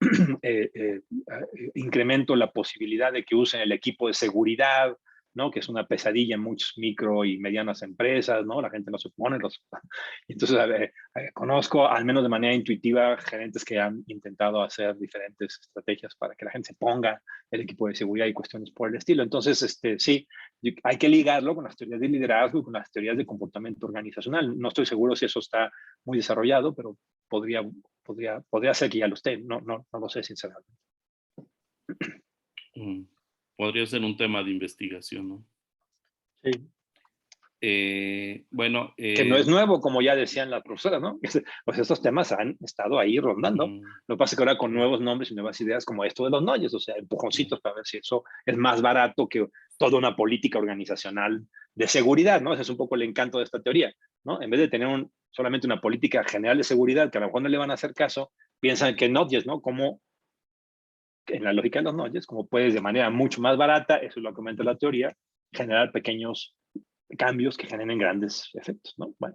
Speaker 2: incremento la posibilidad de que usen el equipo de seguridad, ¿no? Que es una pesadilla en muchas micro y medianas empresas, ¿no? La gente no se pone. Entonces, conozco, al menos de manera intuitiva, gerentes que han intentado hacer diferentes estrategias para que la gente se ponga el equipo de seguridad y cuestiones por el estilo. Entonces, sí, hay que ligarlo con las teorías de liderazgo y con las teorías de comportamiento organizacional. No estoy seguro si eso está muy desarrollado, pero podría ser que ya lo esté. No lo sé, sinceramente.
Speaker 1: Podría ser un tema de investigación, ¿no?
Speaker 2: Sí.
Speaker 1: Bueno.
Speaker 2: Que no es nuevo, como ya decían las profesoras, ¿no? Pues estos temas han estado ahí rondando. Lo que pasa es que ahora con nuevos nombres y nuevas ideas como esto de los nudges, o sea, empujoncitos para ver si eso es más barato que toda una política organizacional de seguridad, ¿no? Ese es un poco el encanto de esta teoría, ¿no? En vez de tener solamente una política general de seguridad que a lo mejor no le van a hacer caso, piensan que nudges, ¿no? Como en la lógica de los nudges, como puedes de manera mucho más barata, eso es lo que comenta la teoría, generar pequeños cambios que generen grandes efectos, ¿no? Bueno,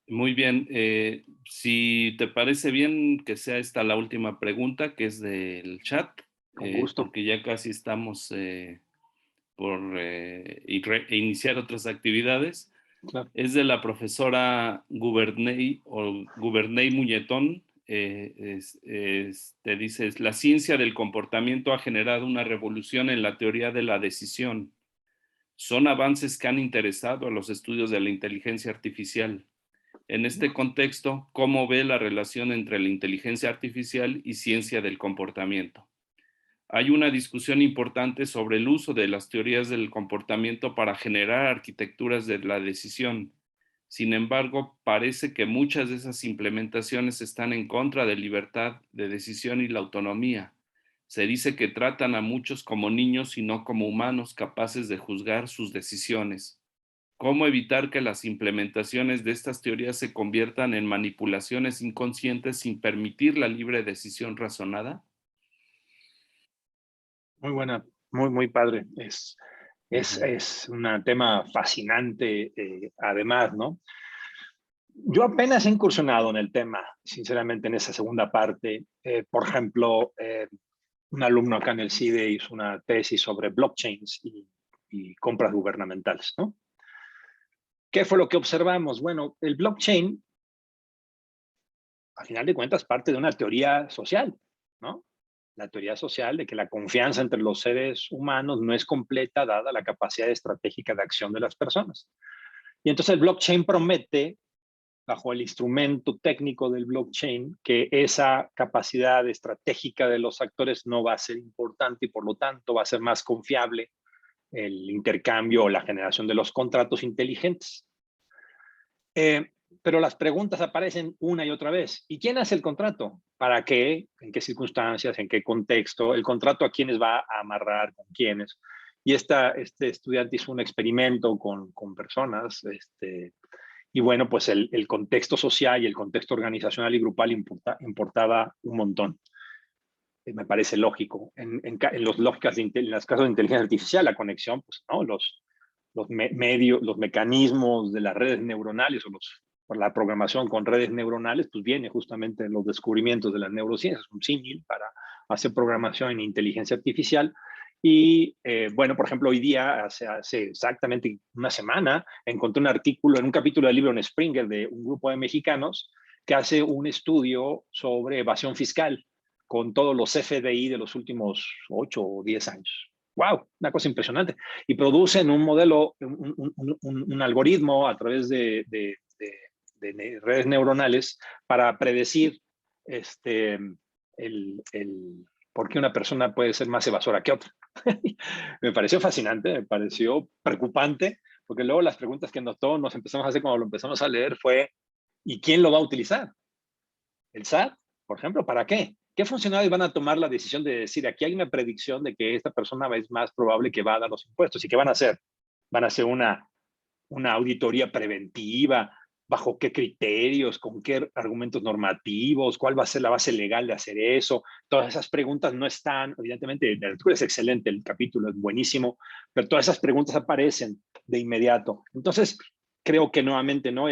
Speaker 1: Muy bien. Si te parece bien que sea esta la última pregunta, que es del chat.
Speaker 2: Con gusto.
Speaker 1: Porque ya casi estamos por iniciar otras actividades.
Speaker 2: Claro.
Speaker 1: Es de la profesora Guberney Muñetón. Te dice, la ciencia del comportamiento ha generado una revolución en la teoría de la decisión. Son avances que han interesado a los estudios de la inteligencia artificial. En este contexto, ¿cómo ve la relación entre la inteligencia artificial y ciencia del comportamiento? Hay una discusión importante sobre el uso de las teorías del comportamiento para generar arquitecturas de la decisión. Sin embargo, parece que muchas de esas implementaciones están en contra de libertad de decisión y la autonomía. Se dice que tratan a muchos como niños y no como humanos capaces de juzgar sus decisiones. ¿Cómo evitar que las implementaciones de estas teorías se conviertan en manipulaciones inconscientes sin permitir la libre decisión razonada?
Speaker 2: Muy buena, muy padre. Es un tema fascinante, además, ¿no? Yo apenas he incursionado en el tema, sinceramente, en esa segunda parte. Por ejemplo, un alumno acá en el CIDE hizo una tesis sobre blockchains y compras gubernamentales, ¿no? ¿Qué fue lo que observamos? Bueno, el blockchain, a final de cuentas, parte de una teoría social, ¿no? La teoría social de que la confianza entre los seres humanos no es completa dada la capacidad estratégica de acción de las personas. Y entonces el blockchain promete, bajo el instrumento técnico del blockchain, que esa capacidad estratégica de los actores no va a ser importante y por lo tanto va a ser más confiable el intercambio o la generación de los contratos inteligentes. Pero las preguntas aparecen una y otra vez. ¿Y quién hace el contrato? ¿Para qué? ¿En qué circunstancias? ¿En qué contexto? ¿El contrato a quiénes va a amarrar? ¿Con quiénes? Y este estudiante hizo un experimento con personas, y bueno, pues el contexto social y el contexto organizacional y grupal importaba un montón. Me parece lógico. En las casos de inteligencia artificial, la conexión, pues, ¿no? Medios, los mecanismos de las redes neuronales por la programación con redes neuronales, pues viene justamente de los descubrimientos de las neurociencias, un símil para hacer programación en inteligencia artificial. Y bueno, por ejemplo, hoy día, hace exactamente una semana, encontré un artículo en un capítulo del libro en Springer de un grupo de mexicanos que hace un estudio sobre evasión fiscal con todos los FDI de los últimos 8 o 10 años. ¡Wow! Una cosa impresionante. Y producen un modelo, un algoritmo a través de redes neuronales para predecir por qué una persona puede ser más evasora que otra. Me pareció fascinante, me pareció preocupante, porque luego las preguntas que todos nos empezamos a hacer cuando lo empezamos a leer fue, ¿y quién lo va a utilizar? ¿El SAT, por ejemplo? ¿Para qué? ¿Qué funcionarios van a tomar la decisión de decir, aquí hay una predicción de que esta persona es más probable que va a dar los impuestos? ¿Y qué van a hacer? ¿Van a hacer una auditoría preventiva? ¿Bajo qué criterios? ¿Con qué argumentos normativos? ¿Cuál va a ser la base legal de hacer eso? Todas esas preguntas no están, evidentemente, la lectura es excelente, el capítulo es buenísimo, pero todas esas preguntas aparecen de inmediato. Entonces, creo que nuevamente, ¿no?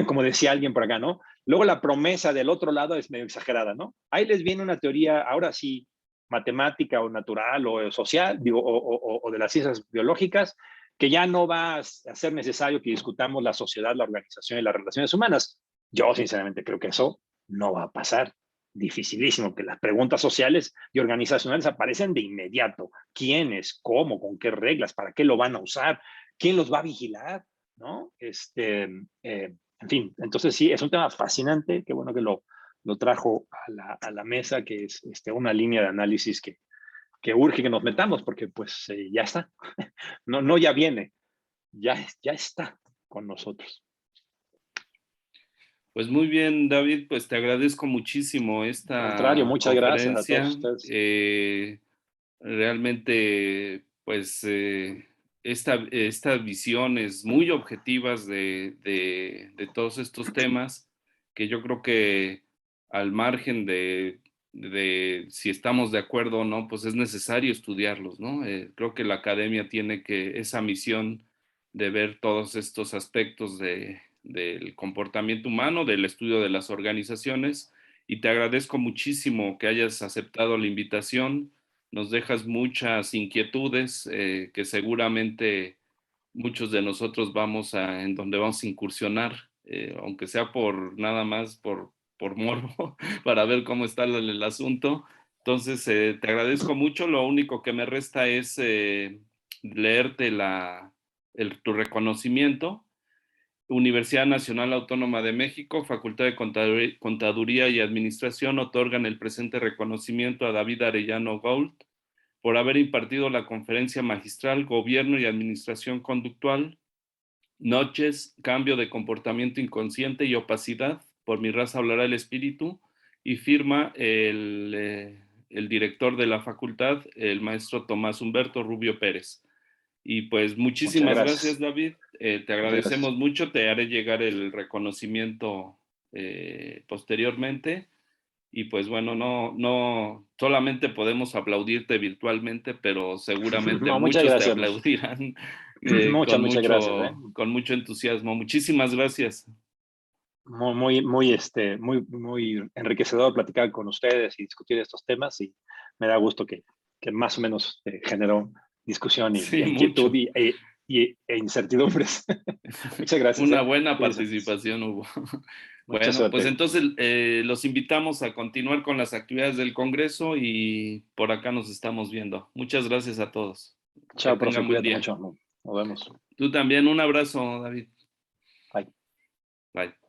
Speaker 2: Como decía alguien por acá, ¿no? Luego la promesa del otro lado es medio exagerada, ¿no? Ahí les viene una teoría, ahora sí, matemática o natural o social, digo, o de las ciencias biológicas, que ya no va a ser necesario que discutamos la sociedad, la organización y las relaciones humanas. Yo sinceramente creo que eso no va a pasar. Dificilísimo, que las preguntas sociales y organizacionales aparecen de inmediato. ¿Quiénes? ¿Cómo? ¿Con qué reglas? ¿Para qué lo van a usar? ¿Quién los va a vigilar? ¿No? En fin, entonces sí, es un tema fascinante. Qué bueno que lo trajo a la mesa, que es una línea de análisis que urge que nos metamos, porque pues ya está. No ya viene, ya está con nosotros.
Speaker 1: Pues muy bien, David, pues te agradezco muchísimo
Speaker 2: Al contrario,
Speaker 1: esta
Speaker 2: muchas gracias a todos
Speaker 1: conferencia.
Speaker 2: ustedes.
Speaker 1: Realmente, pues, estas visiones muy objetivas de todos estos temas, que yo creo que al margen de si estamos de acuerdo o no, pues es necesario estudiarlos, ¿no? Creo que la academia tiene esa misión de ver todos estos aspectos del comportamiento humano, del estudio de las organizaciones, y te agradezco muchísimo que hayas aceptado la invitación. Nos dejas muchas inquietudes que seguramente muchos de nosotros en donde vamos a incursionar, aunque sea por nada más por morbo, para ver cómo está el asunto. Entonces, te agradezco mucho. Lo único que me resta es leerte tu reconocimiento. Universidad Nacional Autónoma de México, Facultad de Contaduría y Administración, otorgan el presente reconocimiento a David Arellano Gould por haber impartido la conferencia magistral Gobierno y Administración Conductual, Noches, Cambio de Comportamiento Inconsciente y Opacidad, por mi raza hablará el espíritu, y firma el director de la facultad, el maestro Tomás Humberto Rubio Pérez. Y pues muchísimas
Speaker 2: Muchas
Speaker 1: gracias, David. Te agradecemos
Speaker 2: gracias.
Speaker 1: mucho. Te haré llegar el reconocimiento posteriormente. Y pues bueno, no solamente podemos aplaudirte virtualmente, pero seguramente
Speaker 2: No, muchas
Speaker 1: muchos te
Speaker 2: gracias.
Speaker 1: aplaudirán
Speaker 2: Muchas gracias.
Speaker 1: con mucho entusiasmo. Muchísimas gracias.
Speaker 2: Muy enriquecedor platicar con ustedes y discutir estos temas, y me da gusto que más o menos generó discusión y
Speaker 1: Sí,
Speaker 2: inquietud
Speaker 1: mucho.
Speaker 2: e incertidumbres. Muchas gracias.
Speaker 1: Una buena
Speaker 2: Cuídense.
Speaker 1: participación hubo.
Speaker 2: Mucha
Speaker 1: Bueno, pues
Speaker 2: suerte.
Speaker 1: entonces los invitamos a continuar con las actividades del Congreso y por acá nos estamos viendo. Muchas gracias a todos. Que
Speaker 2: Chao, profe.
Speaker 1: tengan buen
Speaker 2: Cuídate
Speaker 1: día.
Speaker 2: mucho. Nos vemos.
Speaker 1: Tú también, un abrazo, David.
Speaker 2: Bye.
Speaker 1: Bye.